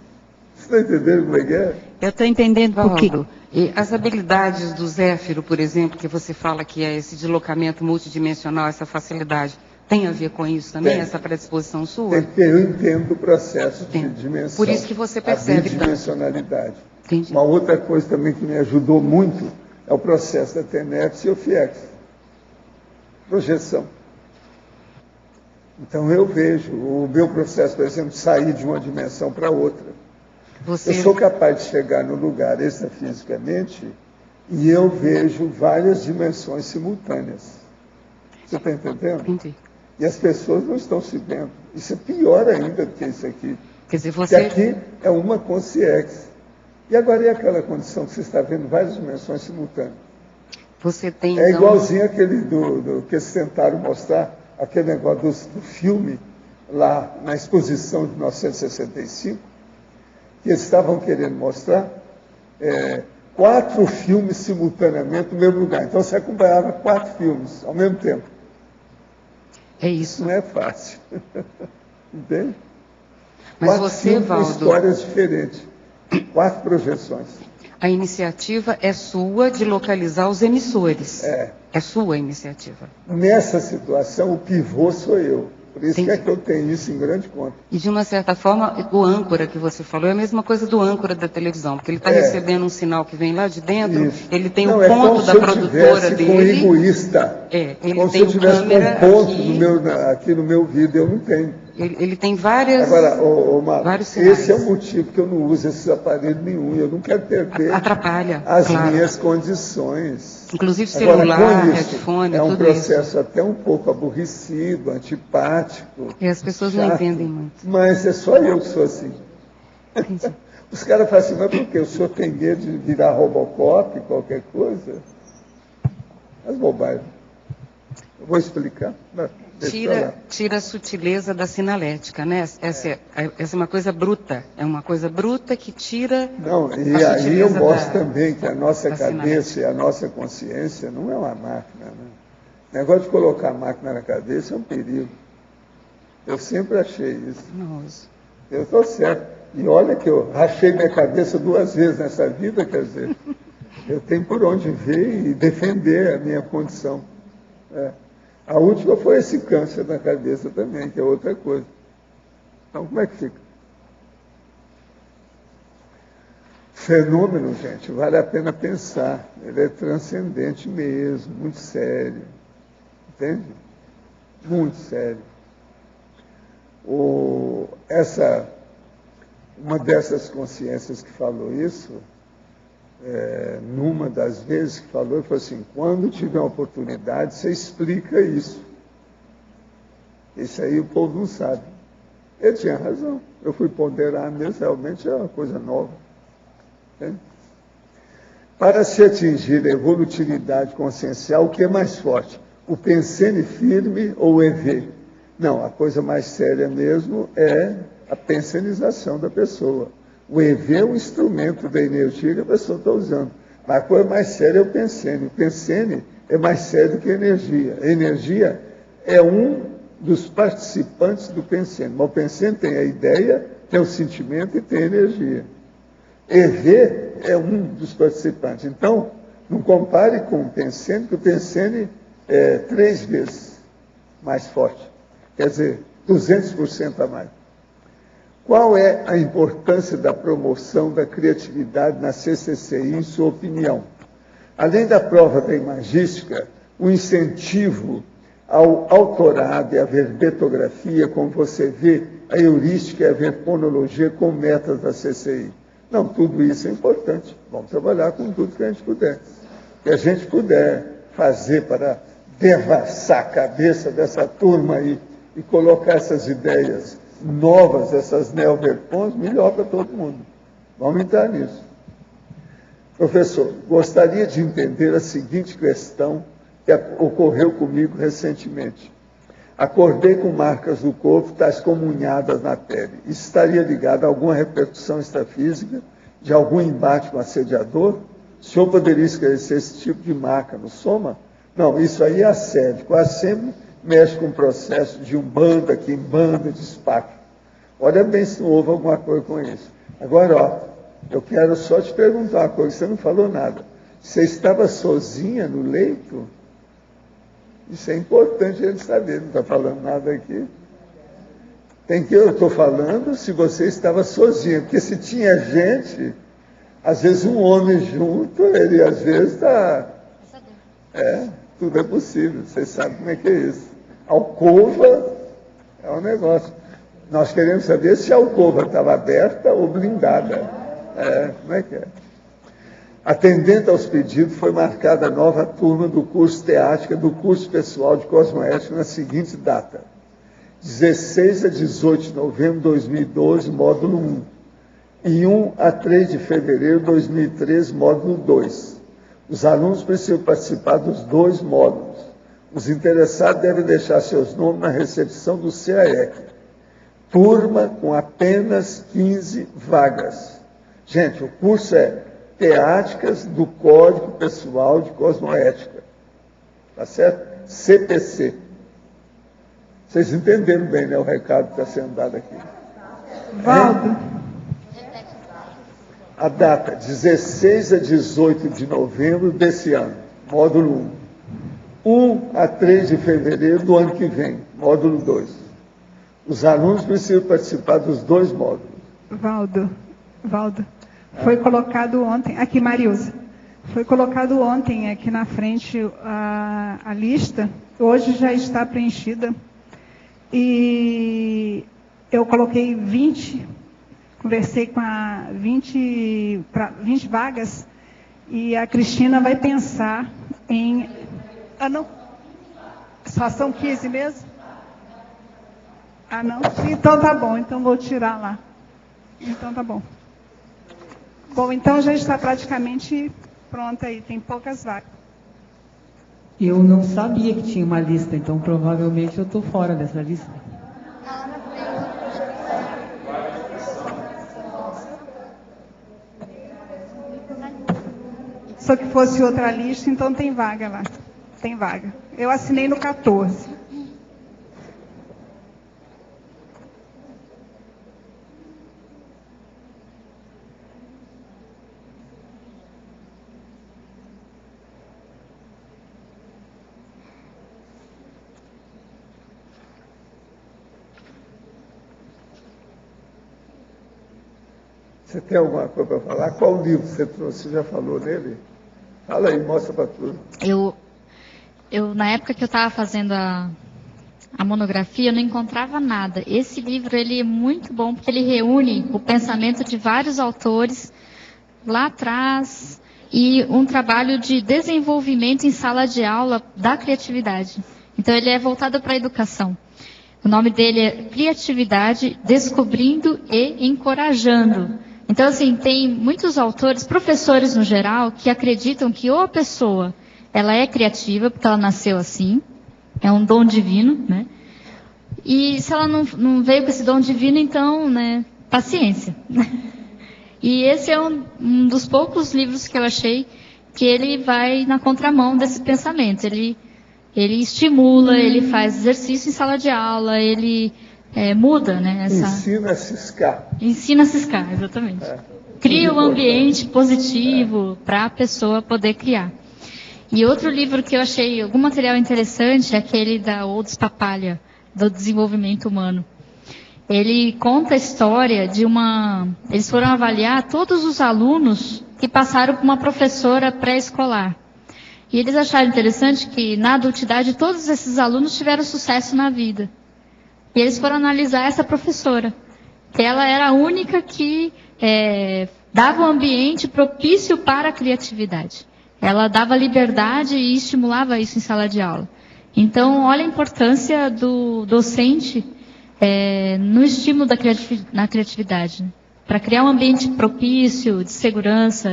Você está entendendo como é que é? Eu estou entendendo, Paulo. E as habilidades do Zéfiro, por exemplo, que você fala que é esse deslocamento multidimensional, essa facilidade, tem a ver com isso também, essa predisposição sua? Eu entendo o processo de dimensão. Por isso que você percebe a bidimensionalidade. Uma outra coisa também que me ajudou muito é o processo da TENEPS e o FIEX. Projeção. Então eu vejo o meu processo, por exemplo, sair de uma dimensão para outra. Eu sou capaz de chegar no lugar extrafisicamente e eu vejo várias dimensões simultâneas. Você está entendendo? Entendi. E as pessoas não estão se vendo. Isso é pior ainda do que isso aqui. Quer dizer, você... Porque aqui é uma consciência. E agora é aquela condição que você está vendo várias dimensões simultâneas. Você tem, então... É igualzinho aquele que eles tentaram mostrar, aquele negócio do filme, lá na exposição de 1965, que eles estavam querendo mostrar 4 filmes simultaneamente no mesmo lugar. Então você acompanhava 4 filmes ao mesmo tempo. É isso. Não é fácil. Entende? Mas 4 você, filmes Valdo... com histórias diferentes. 4 projeções. A iniciativa é sua de localizar os emissores. É sua a iniciativa. Nessa situação, o pivô sou eu. Por isso que eu tenho isso em grande conta. E, de uma certa forma, o âncora que você falou é a mesma coisa do âncora da televisão, porque ele está recebendo um sinal que vem lá de dentro, ele tem o ponto da produtora dele. Com egoísta. Ele como tem se eu tivesse com um ponto aqui no meu vídeo, eu não tenho. Ele tem várias. Agora, vários sinais. Esse é o motivo que eu não uso esses aparelhos nenhum. Eu não quero perder as minhas condições. Inclusive celular, headphone, é um tudo processo isso. Até um pouco aborrecido, antipático. E as pessoas chato, não entendem muito. Mas é só eu que sou assim. Os caras falam assim, mas por quê? O senhor tem medo de virar Robocop, qualquer coisa? As bobagens. Eu vou explicar. Tira a sutileza da sinalética, né? Essa é uma coisa bruta. É uma coisa bruta que tira. Não, e aí eu mostro também que a nossa cabeça e a nossa consciência não é uma máquina. Né? O negócio de colocar a máquina na cabeça é um perigo. Eu sempre achei isso. Nossa. Eu estou certo. E olha que eu rachei minha cabeça 2 vezes nessa vida, quer dizer, eu tenho por onde ver e defender a minha condição. A última foi esse câncer na cabeça também, que é outra coisa. Então, como é que fica? Fenômeno, gente, vale a pena pensar. Ele é transcendente mesmo, muito sério. Entende? Muito sério. Uma dessas consciências que falou isso, numa das vezes que falou, ele falou assim, quando tiver uma oportunidade, você explica isso. Isso aí o povo não sabe. Ele tinha razão. Eu fui ponderar mesmo, realmente é uma coisa nova. Entende? Para se atingir a evolutividade consciencial, o que é mais forte? O pensene firme ou o EV? Não, a coisa mais séria mesmo é a pensenização da pessoa. O EV é um instrumento da energia que a pessoa está usando. Mas a coisa mais séria é o pensene. O pensene é mais sério que a energia. A energia é um dos participantes do pensene. Mas o pensene tem a ideia, tem o sentimento e tem a energia. EV é um dos participantes. Então, não compare com o pensene, que o pensene é 3 vezes mais forte. Quer dizer, 200% a mais. Qual é a importância da promoção da criatividade na CCCI, em sua opinião? Além da prova da imagística, o incentivo ao autorado e à verbetografia, como você vê, a heurística e a verponologia com metas da CCI. Não, tudo isso é importante. Vamos trabalhar com tudo que a gente puder. Que a gente puder fazer para devassar a cabeça dessa turma aí e colocar essas ideias novas, essas neoverpons, melhor para todo mundo. Vamos entrar nisso. Professor, gostaria de entender a seguinte questão que ocorreu comigo recentemente. Acordei com marcas do corpo, tais como unhadas na pele. Isso estaria ligado a alguma repercussão extrafísica, de algum embate com o assediador? O senhor poderia esclarecer esse tipo de marca no soma? Não, isso aí é assédio. Quase sempre mexe com o processo de Umbanda, Quimbanda, de SPAC. Olha bem se não houve alguma coisa com isso. Agora, ó, eu quero só te perguntar uma coisa, você não falou nada. Você estava sozinha no leito? Isso é importante ele saber, não está falando nada aqui. Tem que eu estou falando se você estava sozinha, porque se tinha gente, às vezes um homem junto, ele às vezes está... tudo é possível, vocês sabem como é que é isso. Alcova é um negócio. Nós queremos saber se a alcova estava aberta ou blindada. Como é que é? Atendendo aos pedidos, foi marcada a nova turma do curso Teática do curso pessoal de Cosmoética na seguinte data: 16 a 18 de novembro de 2012, módulo 1, e 1 a 3 de fevereiro de 2013, módulo 2. Os alunos precisam participar dos 2 módulos. Os interessados devem deixar seus nomes na recepção do CAEC. Turma com apenas 15 vagas. Gente, o curso é Teáticas do Código Pessoal de Cosmoética. Tá certo? CPC. Vocês entenderam bem, né, o recado que está sendo dado aqui. Valdo. A data, 16 a 18 de novembro desse ano, módulo 1. 1 a 3 de fevereiro do ano que vem, módulo 2. Os alunos precisam participar dos 2 módulos. Valdo, foi colocado ontem, aqui Mariusa, foi colocado ontem aqui na frente a lista, hoje já está preenchida, e eu coloquei 20, conversei com a 20 vagas, e a Cristina vai pensar em... não? Só são 15 mesmo? Não? Então tá bom, então vou tirar lá. Então tá bom. Bom, então já está praticamente pronta aí, tem poucas vagas. Eu não sabia que tinha uma lista, então provavelmente eu estou fora dessa lista. Se que fosse outra lista, então tem vaga lá. Tem vaga. Eu assinei no 14. Você tem alguma coisa para falar? Qual livro você trouxe? Você já falou nele? Fala aí, mostra para tudo. Eu, na época que eu estava fazendo a monografia, eu não encontrava nada. Esse livro, ele é muito bom, porque ele reúne o pensamento de vários autores lá atrás e um trabalho de desenvolvimento em sala de aula da criatividade. Então, ele é voltado para a educação. O nome dele é Criatividade, Descobrindo e Encorajando. Então, assim, tem muitos autores, professores no geral, que acreditam que ou a pessoa, ela é criativa, porque ela nasceu assim, é um dom divino, né? E se ela não veio com esse dom divino, então, né, paciência. E esse é um dos poucos livros que eu achei que ele vai na contramão desse pensamento. Ele estimula, ele faz exercício em sala de aula, ele muda, né? Ensina a ciscar. Ensina a ciscar, exatamente. Cria um ambiente positivo para a pessoa poder criar. E outro livro que eu achei algum material interessante é aquele da Olds Papalha, do desenvolvimento humano. Ele conta a história de eles foram avaliar todos os alunos que passaram por uma professora pré-escolar. E eles acharam interessante que, na adultidade, todos esses alunos tiveram sucesso na vida. E eles foram analisar essa professora, que ela era a única que dava um ambiente propício para a criatividade. Ela dava liberdade e estimulava isso em sala de aula. Então, olha a importância do docente no estímulo na criatividade, né? Para criar um ambiente propício, de segurança,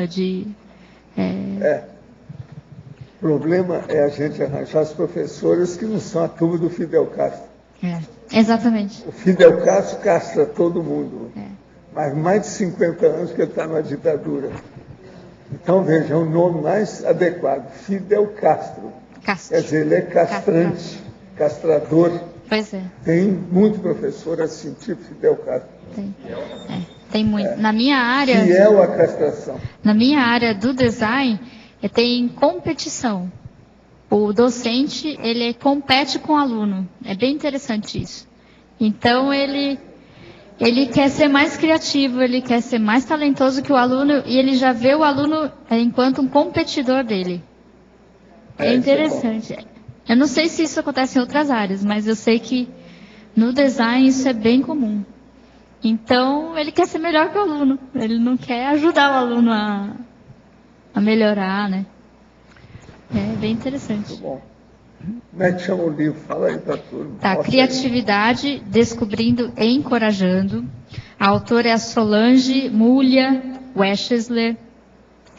O problema é a gente arranjar as professoras que não são a turma do Fidel Castro. Exatamente. O Fidel Castro castra todo mundo. Mas mais de 50 anos que ele está na ditadura. Então, veja, o nome mais adequado, Fidel Castro. Quer dizer, ele é castrante. castrador. Pois é. Tem muito professor assim, tipo Fidel Castro. Tem muito. Na minha área... Fiel à castração. Na minha área do design, tem competição. O docente, ele compete com o aluno. É bem interessante isso. Então, ele quer ser mais criativo, ele quer ser mais talentoso que o aluno, e ele já vê o aluno enquanto um competidor dele. É interessante. Eu não sei se isso acontece em outras áreas, mas eu sei que no design isso é bem comum. Então, ele quer ser melhor que o aluno. Ele não quer ajudar o aluno a melhorar, né? É bem interessante. Muito bom. Como é que chama o livro? Fala aí para turma. Tá, Criatividade, Descobrindo e Encorajando. A autora é a Solange Mulya Weschler.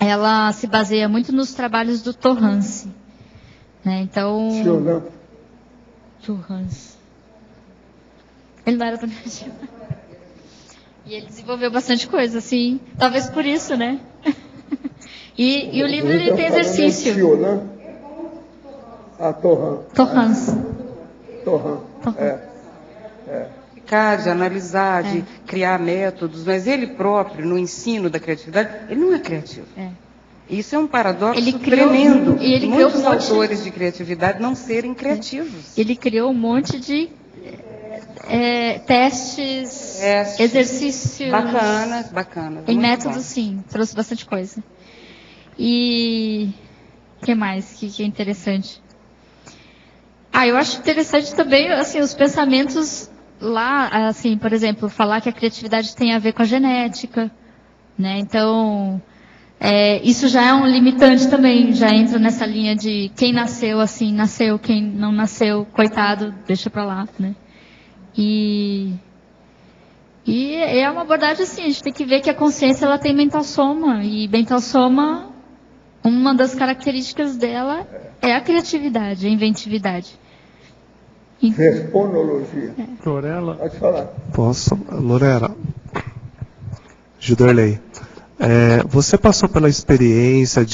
Ela se baseia muito nos trabalhos do Torrance. Né? Então... Torrance. Ele não era tão criativo. E ele desenvolveu bastante coisa, assim. Talvez por isso, né? E o livro ele tem exercício. Torrance. De analisar, de criar métodos, mas ele próprio, no ensino da criatividade, ele não é criativo. Isso é um paradoxo tremendo. E ele muitos criou autores de criatividade não serem criativos. Ele criou um monte de testes, exercícios. Bacanas. Em métodos, sim. Trouxe bastante coisa. E o que mais que é interessante? Eu acho interessante também, assim, os pensamentos lá, assim, por exemplo, falar que a criatividade tem a ver com a genética, né? Então, isso já é um limitante também, já entra nessa linha de quem nasceu assim, nasceu, quem não nasceu, coitado, deixa pra lá, né? E é uma abordagem assim, a gente tem que ver que a consciência ela tem mental soma, e mental soma, uma das características dela é a criatividade, a inventividade. Responologia. Lorela. Pode falar. Posso? Lorela. Juderley. Você passou pela experiência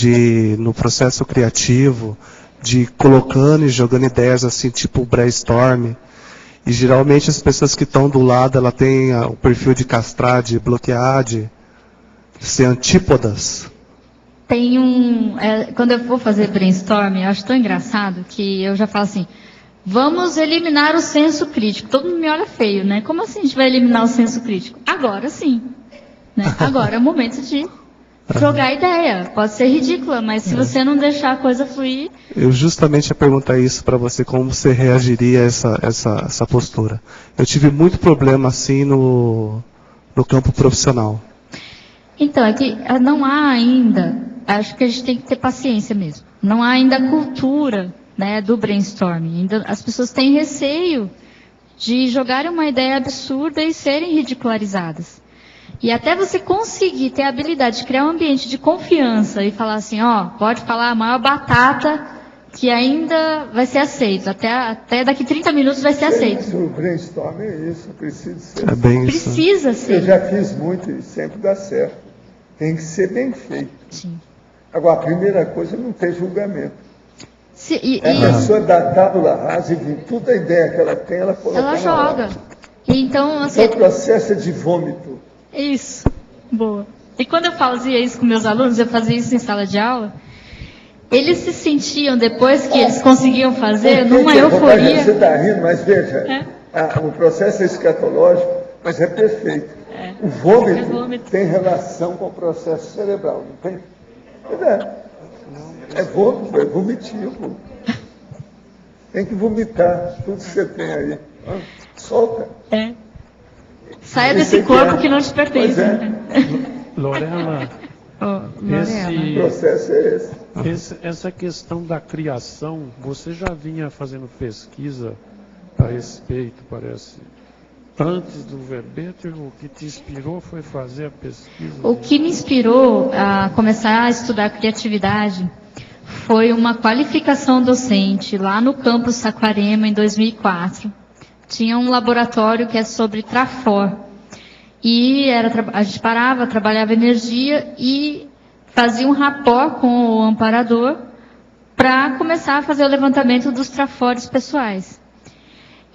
no processo criativo, de colocando e jogando ideias assim, tipo brainstorm, e geralmente as pessoas que estão do lado, ela tem o perfil de castrar, de bloquear, de ser antípodas. Tem quando eu vou fazer brainstorm, eu acho tão engraçado que eu já falo assim, vamos eliminar o senso crítico. Todo mundo me olha feio, né? Como assim a gente vai eliminar o senso crítico? Agora sim. Né? Agora é o momento de jogar ideia. Pode ser ridícula, mas se você não deixar a coisa fluir... Eu justamente ia perguntar isso para você, como você reagiria a essa postura. Eu tive muito problema assim no campo profissional. Então, é que não há ainda, acho que a gente tem que ter paciência mesmo, não há ainda a cultura, né, do brainstorming. Ainda, as pessoas têm receio de jogarem uma ideia absurda e serem ridicularizadas. E até você conseguir ter a habilidade de criar um ambiente de confiança e falar assim, pode falar a maior batata que ainda vai ser aceito. Até daqui 30 minutos vai ser aceito. O brainstorm é isso, precisa ser. É bem precisa isso. ser. Eu já fiz muito e sempre dá certo. Tem que ser bem feito. Sim. Agora, a primeira coisa é não ter julgamento. A pessoa dá tábula rasa e vê toda a ideia que ela tem, ela coloca. Ela joga. Então, assim, o processo é de vômito. Isso, boa. E quando eu fazia isso com meus alunos, eu fazia isso em sala de aula, eles se sentiam, depois que eles conseguiam fazer, numa euforia. Você está rindo, mas veja, o processo é escatológico, mas é perfeito. O vômito tem relação com o processo cerebral, não tem? É vômito, é vomitivo. Tem que vomitar tudo que você tem aí. Solta. Saia desse corpo que não te pertence. Lorela, o processo é esse. Essa questão da criação, você já vinha fazendo pesquisa a respeito, parece, antes do verbete? O que te inspirou foi fazer a pesquisa? O que me inspirou a começar a estudar criatividade foi uma qualificação docente lá no campus Saquarema, em 2004. Tinha um laboratório que é sobre Trafor. E a gente parava, trabalhava energia e fazia um rapport com o amparador para começar a fazer o levantamento dos trafores pessoais.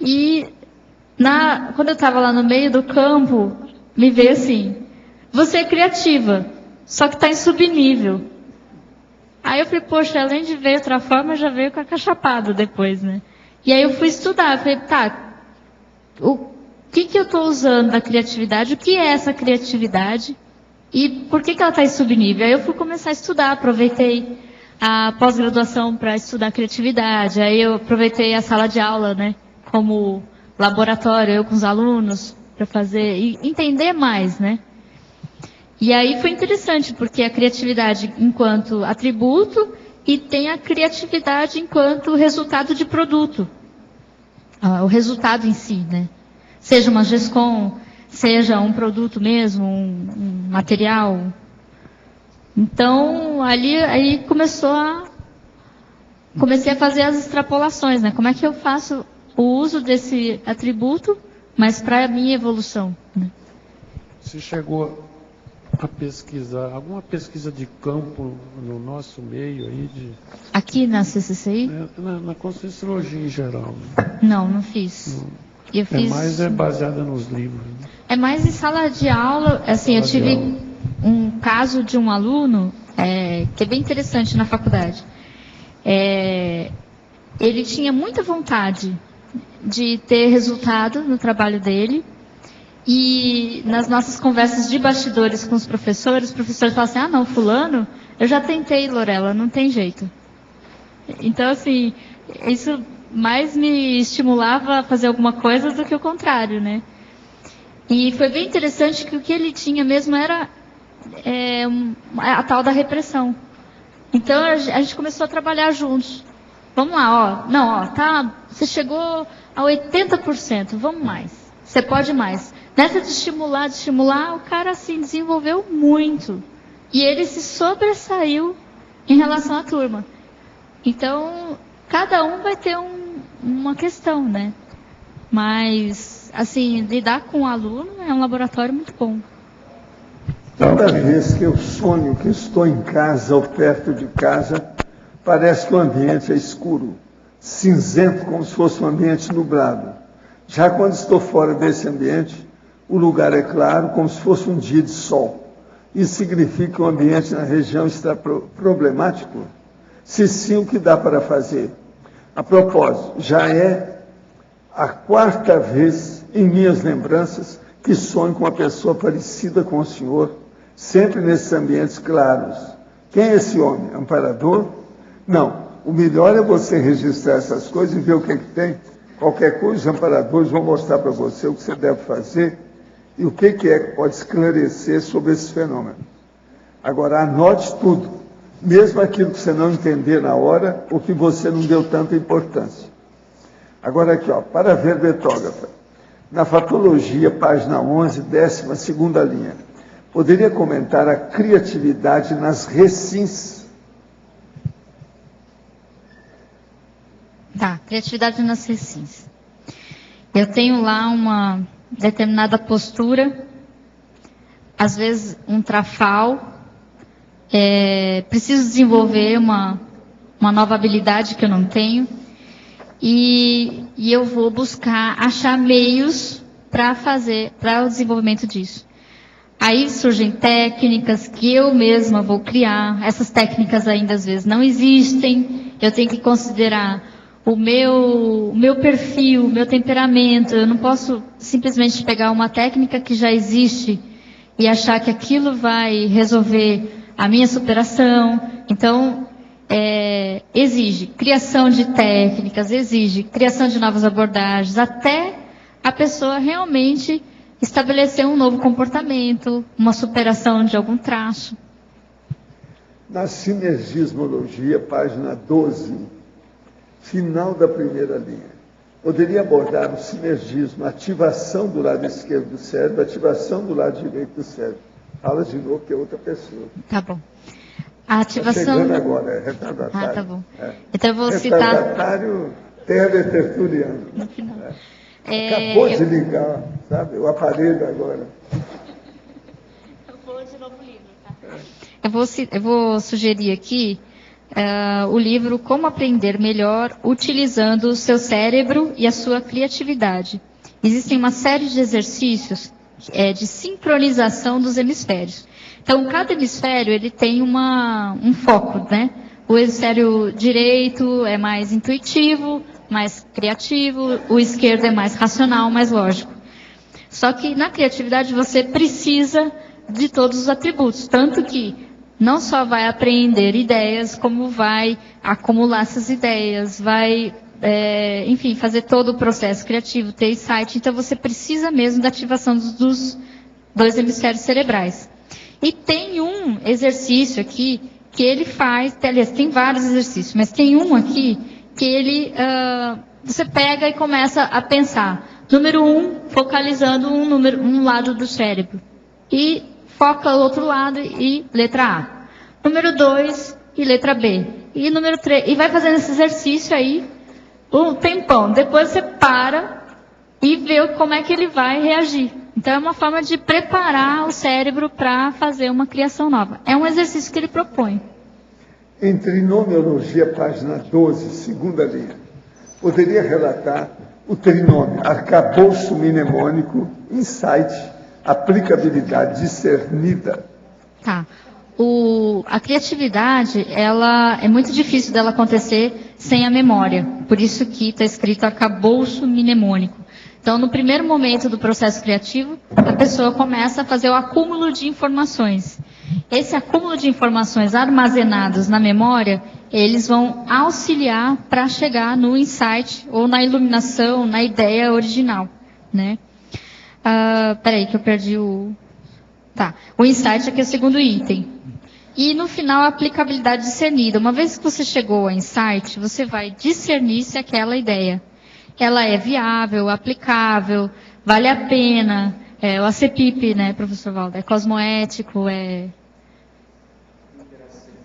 E quando eu estava lá no meio do campo, me veio assim, você é criativa, só que está em subnível. Aí eu falei, poxa, além de ver outra forma, já veio com a cachapada depois, né? E aí eu fui estudar, falei, tá, o que eu estou usando da criatividade, o que é essa criatividade e por que ela está em subnível? Aí eu fui começar a estudar, aproveitei a pós-graduação para estudar criatividade, aí eu aproveitei a sala de aula, né, como laboratório, eu com os alunos, para fazer, e entender mais, né? E aí foi interessante, porque a criatividade enquanto atributo e tem a criatividade enquanto resultado de produto. O resultado em si, né? Seja uma GESCOM, seja um produto mesmo, um material. Então, aí comecei a fazer as extrapolações, né? Como é que eu faço o uso desse atributo, mas para a minha evolução, né? Você chegou a pesquisar, alguma pesquisa de campo no nosso meio aí? Aqui na CCCI? Na Conscienciologia em geral. Né? Não fiz. Eu fiz. Mais baseada nos livros. Né? É mais em sala de aula. Assim, eu tive um caso de um aluno que é bem interessante na faculdade. Ele tinha muita vontade de ter resultado no trabalho dele. E nas nossas conversas de bastidores com os professores falam assim, não, fulano, eu já tentei, Lorela, não tem jeito. Então, assim, isso mais me estimulava a fazer alguma coisa do que o contrário, né? E foi bem interessante que o que ele tinha mesmo era a tal da repressão. Então, a gente começou a trabalhar juntos. Vamos lá, você chegou a 80%, vamos mais. Você pode mais. Nessa de estimular, o cara assim desenvolveu muito. E ele se sobressaiu em relação à turma. Então, cada um vai ter uma questão, né? Mas, assim, lidar com o aluno é um laboratório muito bom. Toda vez que eu sonho que estou em casa ou perto de casa, parece que o ambiente é escuro, cinzento, como se fosse um ambiente nublado. Já quando estou fora desse ambiente, o lugar é claro, como se fosse um dia de sol. Isso significa que o ambiente na região está problemático? Se sim, o que dá para fazer? A propósito, já é a 4ª vez em minhas lembranças que sonho com uma pessoa parecida com o senhor, sempre nesses ambientes claros. Quem é esse homem? Amparador? Não. O melhor é você registrar essas coisas e ver o que tem. Qualquer coisa, os amparadores vão mostrar para você o que você deve fazer e o que pode esclarecer sobre esse fenômeno. Agora, anote tudo, mesmo aquilo que você não entender na hora ou que você não deu tanta importância. Agora aqui, para ver verbetógrafa. Na Fatologia, página 11, 12ª linha. Poderia comentar a criatividade nas recins? Tá, criatividade nas recins. Eu tenho lá uma determinada postura, às vezes um trafal, preciso desenvolver uma nova habilidade que eu não tenho, e eu vou buscar achar meios para o desenvolvimento disso. Aí surgem técnicas que eu mesma vou criar, essas técnicas ainda às vezes não existem, eu tenho que considerar o meu perfil, o meu temperamento. Eu não posso simplesmente pegar uma técnica que já existe e achar que aquilo vai resolver a minha superação. Então, exige criação de técnicas, exige criação de novas abordagens, até a pessoa realmente estabelecer um novo comportamento, uma superação de algum traço. Na Sinergismologia, página 12, final da 1ª linha, poderia abordar o sinergismo, ativação do lado esquerdo do cérebro, ativação do lado direito do cérebro. Fala de novo que é outra pessoa. Tá bom. A ativação... Tá chegando agora, é retardatário. Tá bom. Então eu vou citar... Retardatário tertuliano. No final. Acabou de ligar, sabe, o aparelho agora. Eu vou de novo livro, tá? Eu vou sugerir aqui o livro Como Aprender Melhor Utilizando o Seu Cérebro e a Sua Criatividade. Existem uma série de exercícios de sincronização dos hemisférios. Então, cada hemisfério ele tem um foco, né? O hemisfério direito é mais intuitivo, mais criativo, o esquerdo é mais racional, mais lógico. Só que na criatividade você precisa de todos os atributos, tanto que não só vai apreender ideias, como vai acumular essas ideias, vai, enfim, fazer todo o processo criativo, ter insight. Então você precisa mesmo da ativação dos 2 hemisférios cerebrais. E tem um exercício aqui que ele faz, aliás, tem vários exercícios, mas tem um aqui que ele, você pega e começa a pensar. Número 1, focalizando um lado do cérebro. E foca o outro lado e letra A. Número 2 e letra B. E número 3. E vai fazendo esse exercício aí um tempão. Depois você para e vê como é que ele vai reagir. Então é uma forma de preparar o cérebro para fazer uma criação nova. É um exercício que ele propõe. Em trinomiologia, página 12, segunda linha, poderia relatar o trinômio, arcabouço mnemônico, insight, aplicabilidade discernida. Tá. A criatividade, ela é muito difícil dela acontecer sem a memória. Por isso que está escrito arcabouço mnemônico. Então, no primeiro momento do processo criativo, a pessoa começa a fazer o acúmulo de informações. Esse acúmulo de informações armazenadas na memória, eles vão auxiliar para chegar no insight ou na iluminação, na ideia original, né? Peraí que eu perdi o... Tá. O insight aqui é o segundo item. E no final, a aplicabilidade discernida. Uma vez que você chegou ao insight, você vai discernir se aquela ideia ela é viável, aplicável, vale a pena. O ACPIP, né, professor Valdo? É cosmoético, é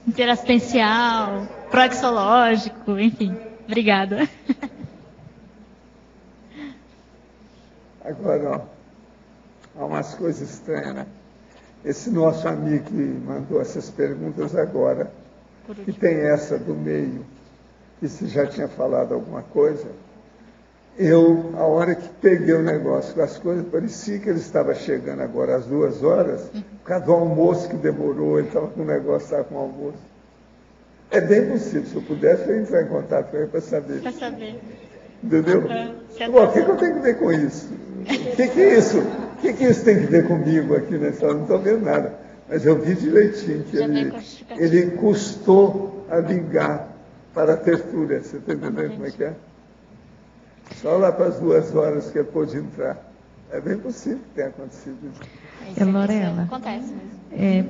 interassistencial, proexológico, enfim. Obrigada. Agora, há umas coisas estranhas, né? Esse nosso amigo que mandou essas perguntas agora, que tem essa do meio, que se já tinha falado alguma coisa, eu, a hora que peguei o negócio com as coisas, parecia que ele estava chegando agora às 2 horas, por causa do almoço que demorou, ele estava com o negócio, estava com o almoço. É bem possível, se eu pudesse, eu entrar em contato com ele para saber. Para saber. Entendeu? Bom, o que eu tenho que ver com isso? O que é isso? O que isso tem que ver comigo aqui nessa hora? Não estou vendo nada. Mas eu vi direitinho que ele custou a ligar para a tertúlia. Você está entendendo como é que é? Só lá para as 2 horas que ele pôde entrar. É bem possível que tenha acontecido isso. Lorela. Acontece mesmo.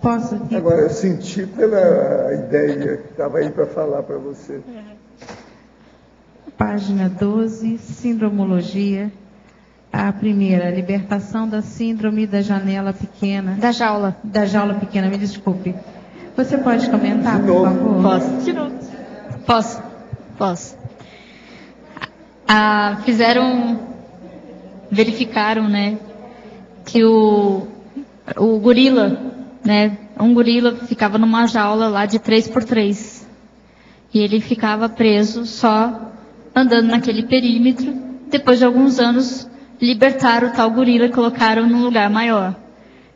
Posso aqui? Agora, eu senti pela ideia que estava aí para falar para você. Página 12, Sindromologia. A primeira, libertação da síndrome da janela pequena. Da jaula. Da jaula pequena, me desculpe. Você pode comentar, por favor? Posso. De novo. Posso. Verificaram, né, que o gorila, né, um gorila ficava numa jaula lá de 3x3. E ele ficava preso só andando naquele perímetro. Depois de alguns anos, libertaram o tal gorila e colocaram num lugar maior.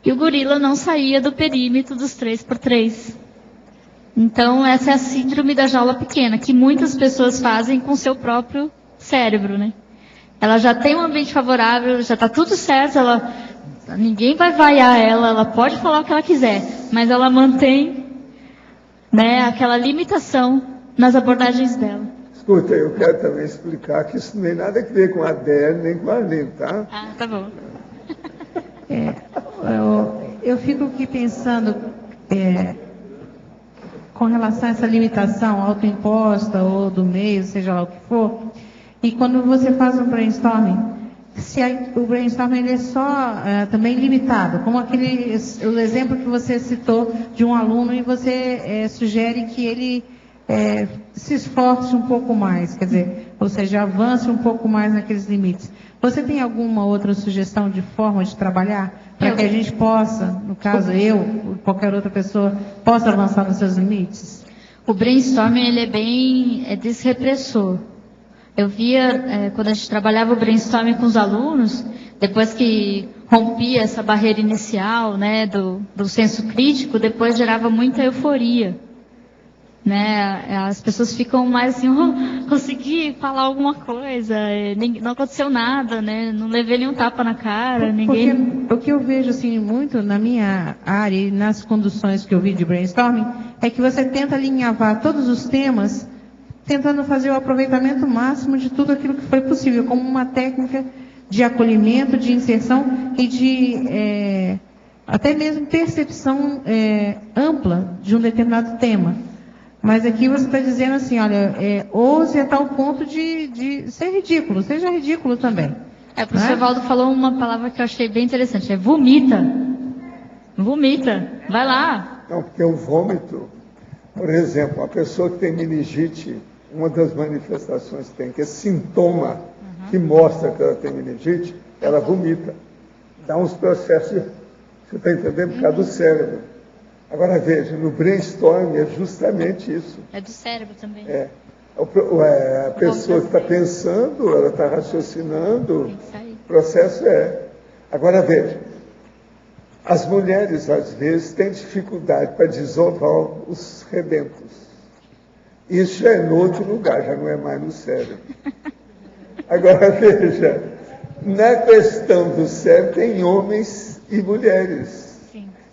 E o gorila não saía do perímetro dos 3x3. Então, essa é a síndrome da jaula pequena, que muitas pessoas fazem com seu próprio cérebro, né? Ela já tem um ambiente favorável, já está tudo certo, ninguém vai vaiar ela pode falar o que ela quiser, mas ela mantém, né, aquela limitação nas abordagens dela. Escuta, eu quero também explicar que isso não tem nada a ver com a Adele, nem com a Arlene, tá? Ah, tá bom. Eu fico aqui pensando com relação a essa limitação autoimposta ou do meio, seja lá o que for, e quando você faz um brainstorming, se o brainstorming ele é só também limitado, como o exemplo que você citou de um aluno e você sugere que ele se esforce um pouco mais, quer dizer, ou seja, avance um pouco mais naqueles limites. Você tem alguma outra sugestão de forma de trabalhar para que a gente possa, no caso eu, ou qualquer outra pessoa, possa avançar nos seus limites? O brainstorming, ele é bem desrepressor. Eu via, quando a gente trabalhava o brainstorming com os alunos, depois que rompia essa barreira inicial, né, do senso crítico, depois gerava muita euforia. Né? As pessoas ficam mais assim, consegui falar alguma coisa, não aconteceu nada, né? Não levei nenhum tapa na cara, ninguém... Porque o que eu vejo assim muito na minha área e nas conduções que eu vi de brainstorming é que você tenta alinhavar todos os temas, tentando fazer o aproveitamento máximo de tudo aquilo que foi possível, como uma técnica de acolhimento, de inserção e de até mesmo percepção ampla de um determinado tema. Mas aqui você está dizendo assim, olha, ouse a tal ponto de ser ridículo, seja ridículo também. O professor Valdo falou uma palavra que eu achei bem interessante, vomita. Vomita, vai lá. Não, porque o vômito, por exemplo, a pessoa que tem meningite, uma das manifestações que tem, que é sintoma que mostra que ela tem meningite, ela vomita. Dá uns processos, você está entendendo, por causa do cérebro. Agora veja, no brainstorm é justamente isso. É do cérebro também. A pessoa que está pensando, ela está raciocinando, o processo Agora veja, as mulheres às vezes têm dificuldade para desovar os rebentos. Isso já é em outro lugar, já não é mais no cérebro. Agora veja, na questão do cérebro tem homens e mulheres.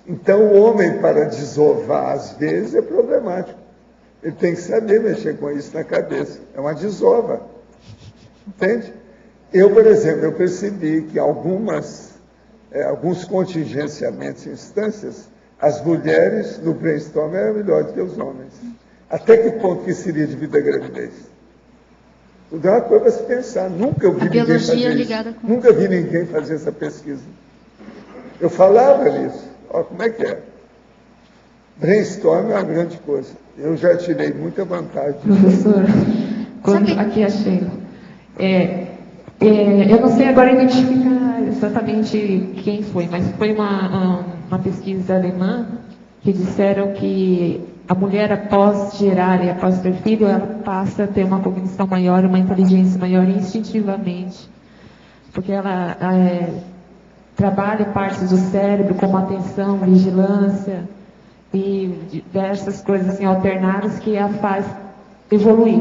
Então, o homem, para desovar, às vezes, é problemático. Ele tem que saber mexer com isso na cabeça. É uma desova. Entende? Eu, por exemplo, eu percebi que alguns contingenciamentos e instâncias, as mulheres no brainstorm eram melhores que os homens. Até que ponto que seria devido à gravidez? Tudo é uma coisa para se pensar. Nunca eu vi ninguém fazer isso. Nunca vi ninguém fazer essa pesquisa. Eu falava nisso. Olha como é que é. Brainstorm é uma grande coisa. Eu já tirei muita vantagem disso. Professor, aqui achei. Eu não sei agora identificar exatamente quem foi, mas foi uma pesquisa alemã que disseram que a mulher, após gerar e após ter filho, ela passa a ter uma cognição maior, uma inteligência maior instintivamente. Porque ela trabalha partes do cérebro como atenção, vigilância e diversas coisas assim, alternadas que a faz evoluir.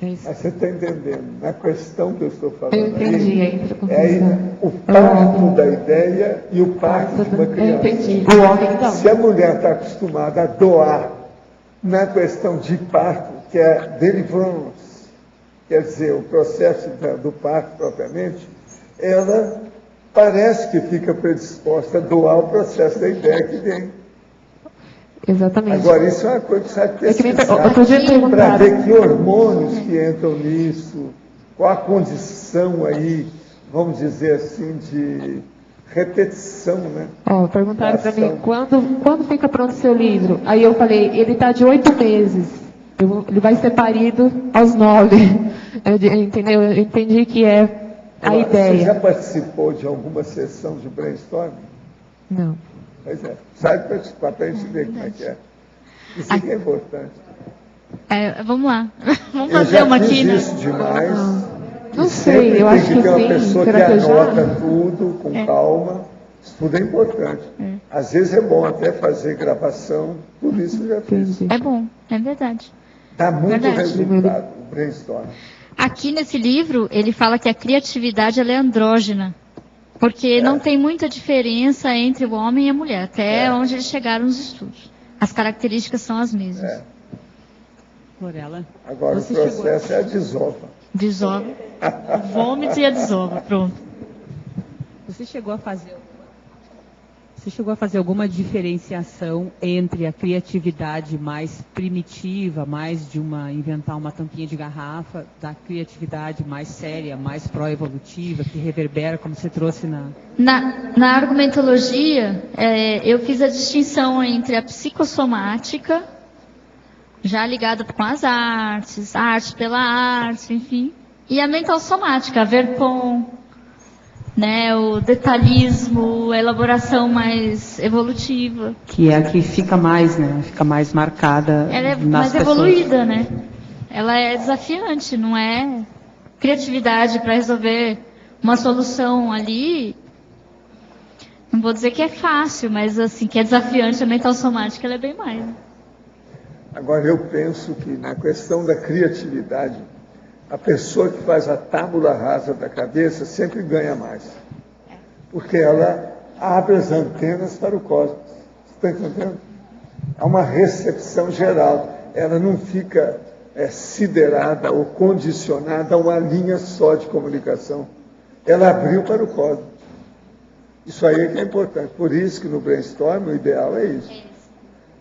Mas você está entendendo? Na questão que eu estou falando, eu entendi aí o parto da ideia e o parto de uma criança. Eu entendi. O homem, então. Se a mulher está acostumada a doar na questão de parto, que é deliverance, quer dizer, o processo do parto propriamente, ela parece que fica predisposta a doar o processo da ideia que vem. Exatamente. Agora, isso é uma coisa que sabe pesquisar para ver que hormônios que entram nisso, qual a condição aí, vamos dizer assim, de repetição, né? Perguntaram para mim, quando fica pronto o seu livro? Aí eu falei, ele está de 8 meses. Ele vai ser parido aos 9. Entendeu? Eu entendi que é a ideia. Você já participou de alguma sessão de brainstorming? Não. Pois é. Sai participar para a gente ver como é que é. Isso aqui é importante. Vamos lá. Vamos fazer uma aqui, né? Isso demais. Não sei, eu acho que tem que ter uma sim. pessoa que anota tudo com calma. Isso tudo é importante. Às vezes é bom até fazer gravação. Tudo isso eu já fiz. É bom, é verdade. Dá muito resultado o brainstorming. Aqui nesse livro, ele fala que a criatividade ela é andrógena, porque não tem muita diferença entre o homem e a mulher, até onde eles chegaram nos estudos. As características são as mesmas. Florela. Agora o processo é a desova. Desova. Vômito e a desova, pronto. Você chegou a fazer alguma diferenciação entre a criatividade mais primitiva, mais de inventar uma tampinha de garrafa, da criatividade mais séria, mais pró-evolutiva, que reverbera, como você trouxe Na argumentologia, eu fiz a distinção entre a psicossomática, já ligada com as artes, a arte pela arte, enfim, e a mental somática, a Verpon, né? O detalhismo, a elaboração mais evolutiva. Que é a que fica mais, né? Fica mais marcada. Ela é nas mais evoluída, né? Ela é desafiante, não é criatividade para resolver uma solução ali. Não vou dizer que é fácil, mas assim, que é desafiante, a mental somática ela é bem mais. Agora, eu penso que na questão da criatividade, a pessoa que faz a tábula rasa da cabeça sempre ganha mais. Porque ela abre as antenas para o cosmos. Você está entendendo? Há uma recepção geral. Ela não fica siderada ou condicionada a uma linha só de comunicação. Ela abriu para o cosmos. Isso aí é que é importante. Por isso que no brainstorm o ideal é isso.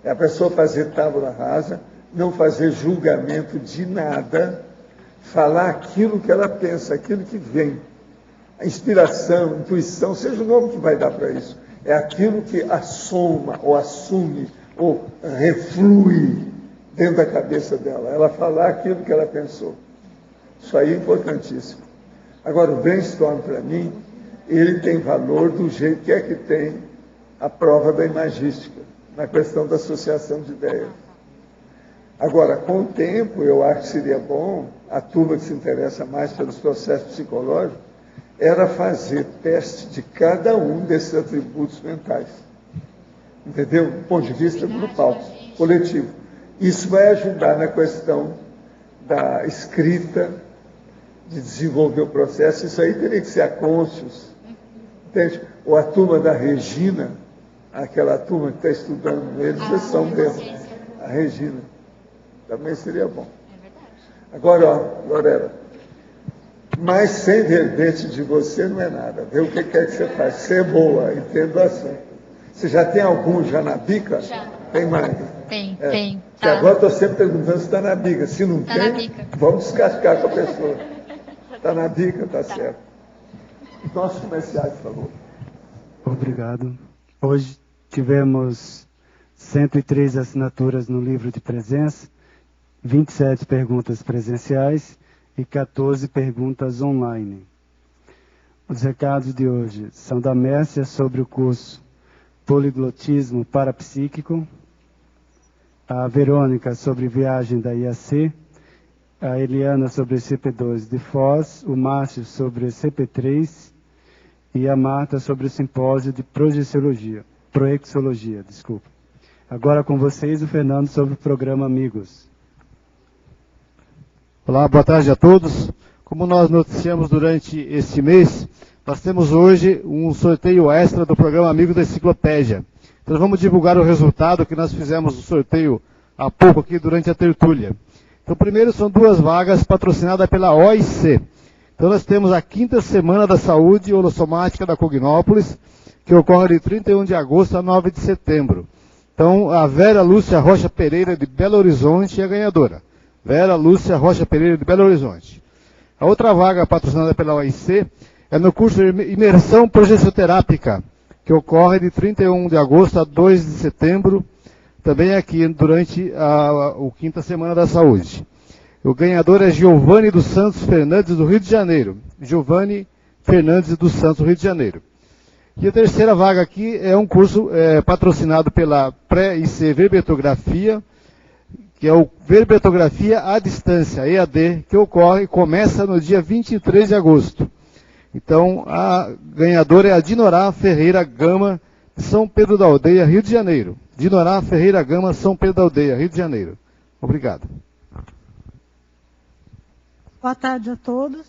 É a pessoa fazer tábula rasa, não fazer julgamento de nada, falar aquilo que ela pensa, aquilo que vem. A inspiração, intuição, seja o nome que vai dar para isso. É aquilo que assoma, ou assume, ou reflui dentro da cabeça dela. Ela falar aquilo que ela pensou. Isso aí é importantíssimo. Agora, o brainstorm, para mim, ele tem valor do jeito que é que tem a prova da imagística, na questão da associação de ideias. Agora, com o tempo, eu acho que seria bom, a turma que se interessa mais pelos processos psicológicos, era fazer teste de cada um desses atributos mentais. Entendeu? Do ponto de vista grupal, coletivo. Isso vai ajudar na questão da escrita, de desenvolver o processo. Isso aí teria que ser a Conscius, entende? Ou a turma da Regina, aquela turma que está estudando, eles já são mesmo. A Regina. Também seria bom. Agora, ó, Lorena, mas sem verbete de você não é nada. Vê o que quer que você faz. Você é boa, entendo o assunto. Você já tem algum já na bica? Já. Tem mais? Tem. Tá. Agora estou sempre perguntando se está na bica. Se não tem, vamos descascar com a pessoa. Está na bica, está certo. Nossos comerciais, por favor. Obrigado. Hoje tivemos 103 assinaturas no livro de presença, 27 perguntas presenciais e 14 perguntas online. Os recados de hoje são da Mércia sobre o curso Poliglotismo Parapsíquico, a Verônica sobre viagem da IAC, a Eliana sobre CP2 de Foz, o Márcio sobre CP3 e a Marta sobre o simpósio de proexologia. Agora com vocês o Fernando sobre o programa Amigos. Olá, boa tarde a todos. Como nós noticiamos durante este mês, nós temos hoje um sorteio extra do programa Amigos da Enciclopédia. Então vamos divulgar o resultado que nós fizemos do sorteio há pouco aqui durante a tertúlia. Então primeiro são 2 vagas patrocinadas pela OIC. Então nós temos a 5ª Semana da Saúde Holossomática da Cognópolis, que ocorre de 31 de agosto a 9 de setembro. Então a Vera Lúcia Rocha Pereira de Belo Horizonte é a ganhadora. Vera Lúcia Rocha Pereira de Belo Horizonte. A outra vaga patrocinada pela OIC é no curso de Imersão Progessoterápica, que ocorre de 31 de agosto a 2 de setembro, também aqui durante a 5ª Semana da Saúde. O ganhador é Giovanni dos Santos Fernandes, do Rio de Janeiro. Giovanni Fernandes dos Santos, do Rio de Janeiro. E a terceira vaga aqui é um curso patrocinado pela Pré-IC Verbetografia, que é o Verbetografia à Distância, EAD, que começa no dia 23 de agosto. Então, a ganhadora é a Dinorá Ferreira Gama, de São Pedro da Aldeia, Rio de Janeiro. Dinorá Ferreira Gama, São Pedro da Aldeia, Rio de Janeiro. Obrigado. Boa tarde a todos.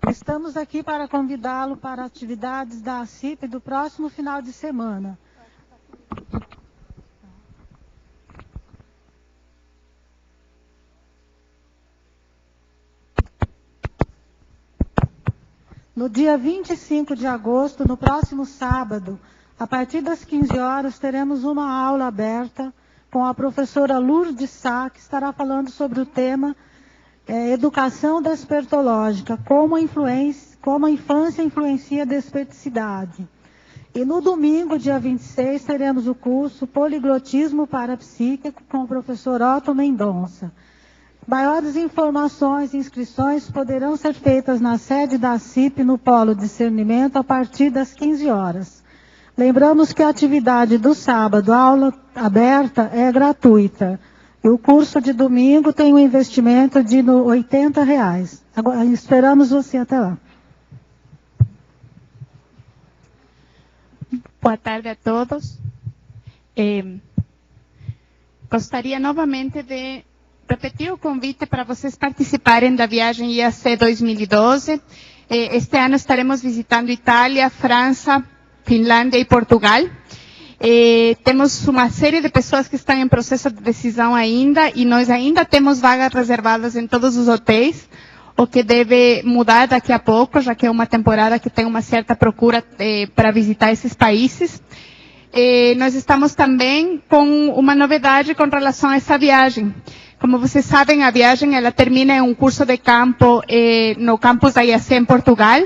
Estamos aqui para convidá-lo para atividades da ACIP do próximo final de semana. No dia 25 de agosto, no próximo sábado, a partir das 15 horas, teremos uma aula aberta com a professora Lourdes Sá, que estará falando sobre o tema Educação Despertológica, como a infância influencia a desperticidade. E no domingo, dia 26, teremos o curso Poliglotismo Parapsíquico com o professor Otto Mendonça. Maiores informações e inscrições poderão ser feitas na sede da CIP no Polo Discernimento a partir das 15 horas. Lembramos que a atividade do sábado, a aula aberta, é gratuita. E o curso de domingo tem um investimento de R$ 80. Agora, esperamos você até lá. Boa tarde a todos. Gostaria novamente de repetir o convite para vocês participarem da viagem IAC 2012. Este ano estaremos visitando Itália, França, Finlândia e Portugal. Temos uma série de pessoas que estão em processo de decisão ainda e nós ainda temos vagas reservadas em todos os hotéis, o que deve mudar daqui a pouco, já que é uma temporada que tem uma certa procura para visitar esses países. Nós estamos também com uma novidade com relação a essa viagem. Como vocês sabem, a viagem ela termina em um curso de campo no campus da IAC em Portugal.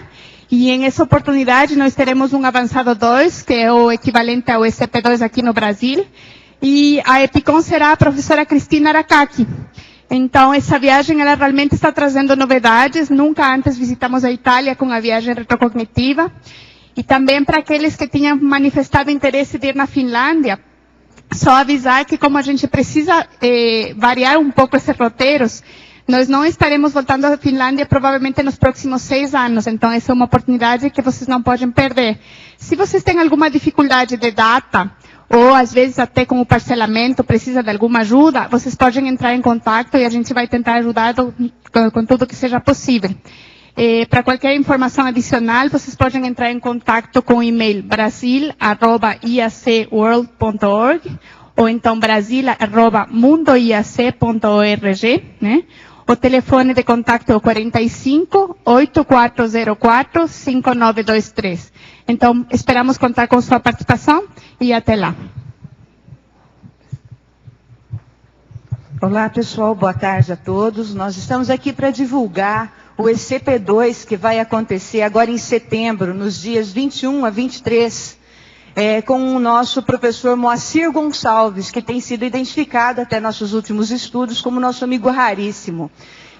E em essa oportunidade nós teremos um avançado 2, que é o equivalente ao ECP2 aqui no Brasil. E a EPICOM será a professora Cristina Aracaki. Então, essa viagem ela realmente está trazendo novidades. Nunca antes visitamos a Itália com a viagem retrocognitiva. E também para aqueles que tinham manifestado interesse de ir na Finlândia, só avisar que como a gente precisa variar um pouco esses roteiros, nós não estaremos voltando à Finlândia provavelmente nos próximos 6 anos. Então, essa é uma oportunidade que vocês não podem perder. Se vocês têm alguma dificuldade de data, ou às vezes até com o parcelamento, precisa de alguma ajuda, vocês podem entrar em contato e a gente vai tentar ajudar com tudo que seja possível. Para qualquer informação adicional, vocês podem entrar em contato com o e-mail brasil@iacworld.org ou então brasila@mundoiac.org, né? O telefone de contato é o 45-8404-5923. Então, esperamos contar com sua participação e até lá. Olá, pessoal. Boa tarde a todos. Nós estamos aqui para divulgar o ECP2, que vai acontecer agora em setembro, nos dias 21 a 23, com o nosso professor Moacir Gonçalves, que tem sido identificado até nossos últimos estudos como nosso amigo raríssimo.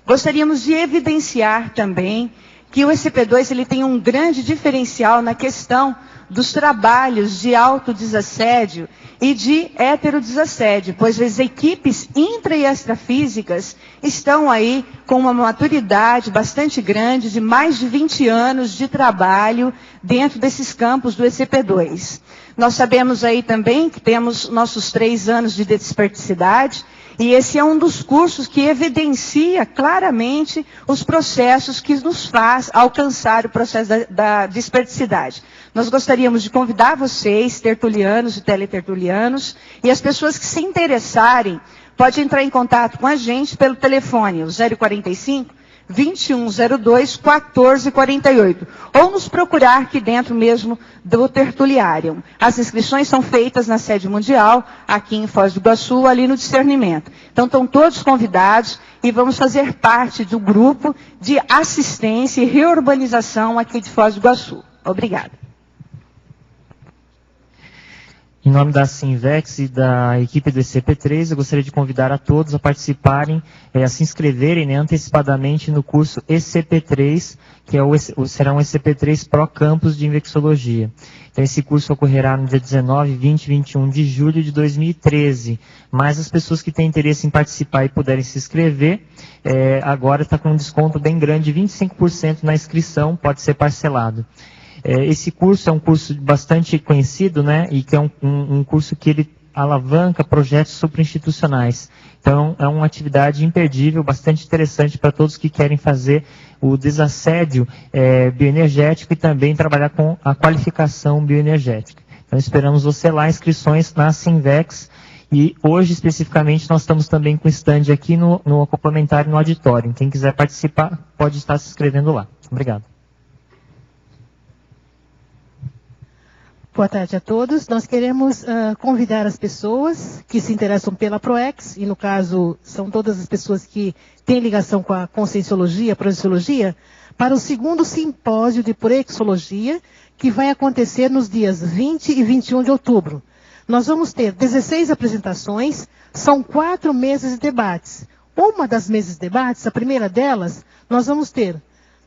Gostaríamos de evidenciar também que o ECP2 ele tem um grande diferencial na questão dos trabalhos de autodesassédio e de heterodesassédio, pois as equipes intra e extrafísicas estão aí com uma maturidade bastante grande, de mais de 20 anos de trabalho dentro desses campos do ECP2. Nós sabemos aí também que temos nossos 3 anos de desperticidade, e esse é um dos cursos que evidencia claramente os processos que nos faz alcançar o processo da desperticidade. Nós gostaríamos de convidar vocês, tertulianos e teletertulianos, e as pessoas que se interessarem, podem entrar em contato com a gente pelo telefone, o 045 2102 1448, ou nos procurar aqui dentro mesmo do Tertuliarium. As inscrições são feitas na sede mundial, aqui em Foz do Iguaçu, ali no Discernimento. Então, estão todos convidados e vamos fazer parte do grupo de assistência e reurbanização aqui de Foz do Iguaçu. Obrigada. Em nome da Sinvex e da equipe do ECP3, eu gostaria de convidar a todos a participarem, a se inscreverem, né, antecipadamente no curso ECP3, que é será um ECP3 Pro Campus de Infecciologia. Então, esse curso ocorrerá no dia 19, 20 e 21 de julho de 2013. Mas as pessoas que têm interesse em participar e puderem se inscrever, agora está com um desconto bem grande, 25% na inscrição, pode ser parcelado. Esse curso é um curso bastante conhecido, né, e que é um curso que ele alavanca projetos suprainstitucionais. Então, é uma atividade imperdível, bastante interessante para todos que querem fazer o desassédio bioenergético e também trabalhar com a qualificação bioenergética. Então, esperamos você lá, inscrições na Sinvex, e hoje, especificamente, nós estamos também com stand aqui no complementário no auditório. Quem quiser participar, pode estar se inscrevendo lá. Obrigado. Boa tarde a todos. Nós queremos convidar as pessoas que se interessam pela ProEx, e no caso são todas as pessoas que têm ligação com a conscienciologia, a projeciologia, para o 2º simpósio de Proexologia, que vai acontecer nos dias 20 e 21 de outubro. Nós vamos ter 16 apresentações, são 4 mesas de debates. Uma das mesas de debates, a primeira delas, nós vamos ter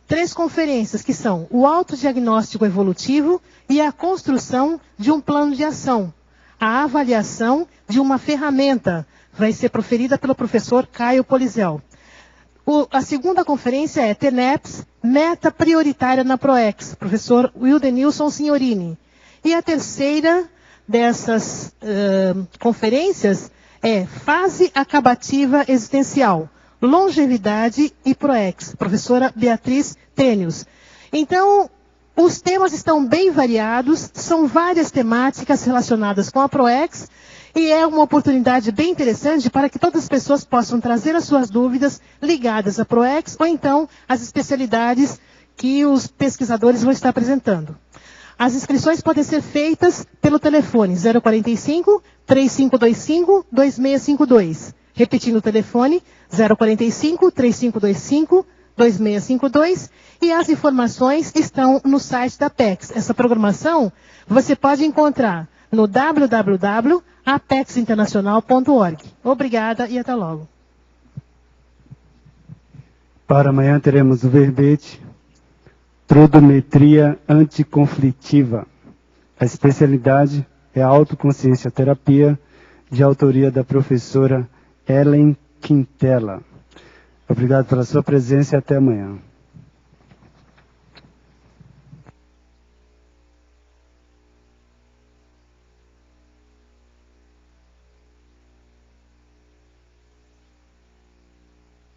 3 conferências, que são o autodiagnóstico evolutivo e a construção de um plano de ação. A avaliação de uma ferramenta vai ser proferida pelo professor Caio Polizel. A segunda conferência é TENEPS, meta prioritária na PROEX, professor Wildenilson Signorini. E a terceira dessas conferências é fase acabativa existencial, longevidade e PROEX, professora Beatriz Tênios. Então, os temas estão bem variados, são várias temáticas relacionadas com a PROEX, e é uma oportunidade bem interessante para que todas as pessoas possam trazer as suas dúvidas ligadas à PROEX, ou então às especialidades que os pesquisadores vão estar apresentando. As inscrições podem ser feitas pelo telefone 045-3525-2652. Repetindo o telefone, 045-3525-2652. E as informações estão no site da Apex. Essa programação você pode encontrar no www.apexinternacional.org. Obrigada e até logo. Para amanhã teremos o verbete Trodometria anticonflitiva. A especialidade é a autoconsciência terapia, de autoria da professora Ellen Quintela. Obrigado pela sua presença e até amanhã.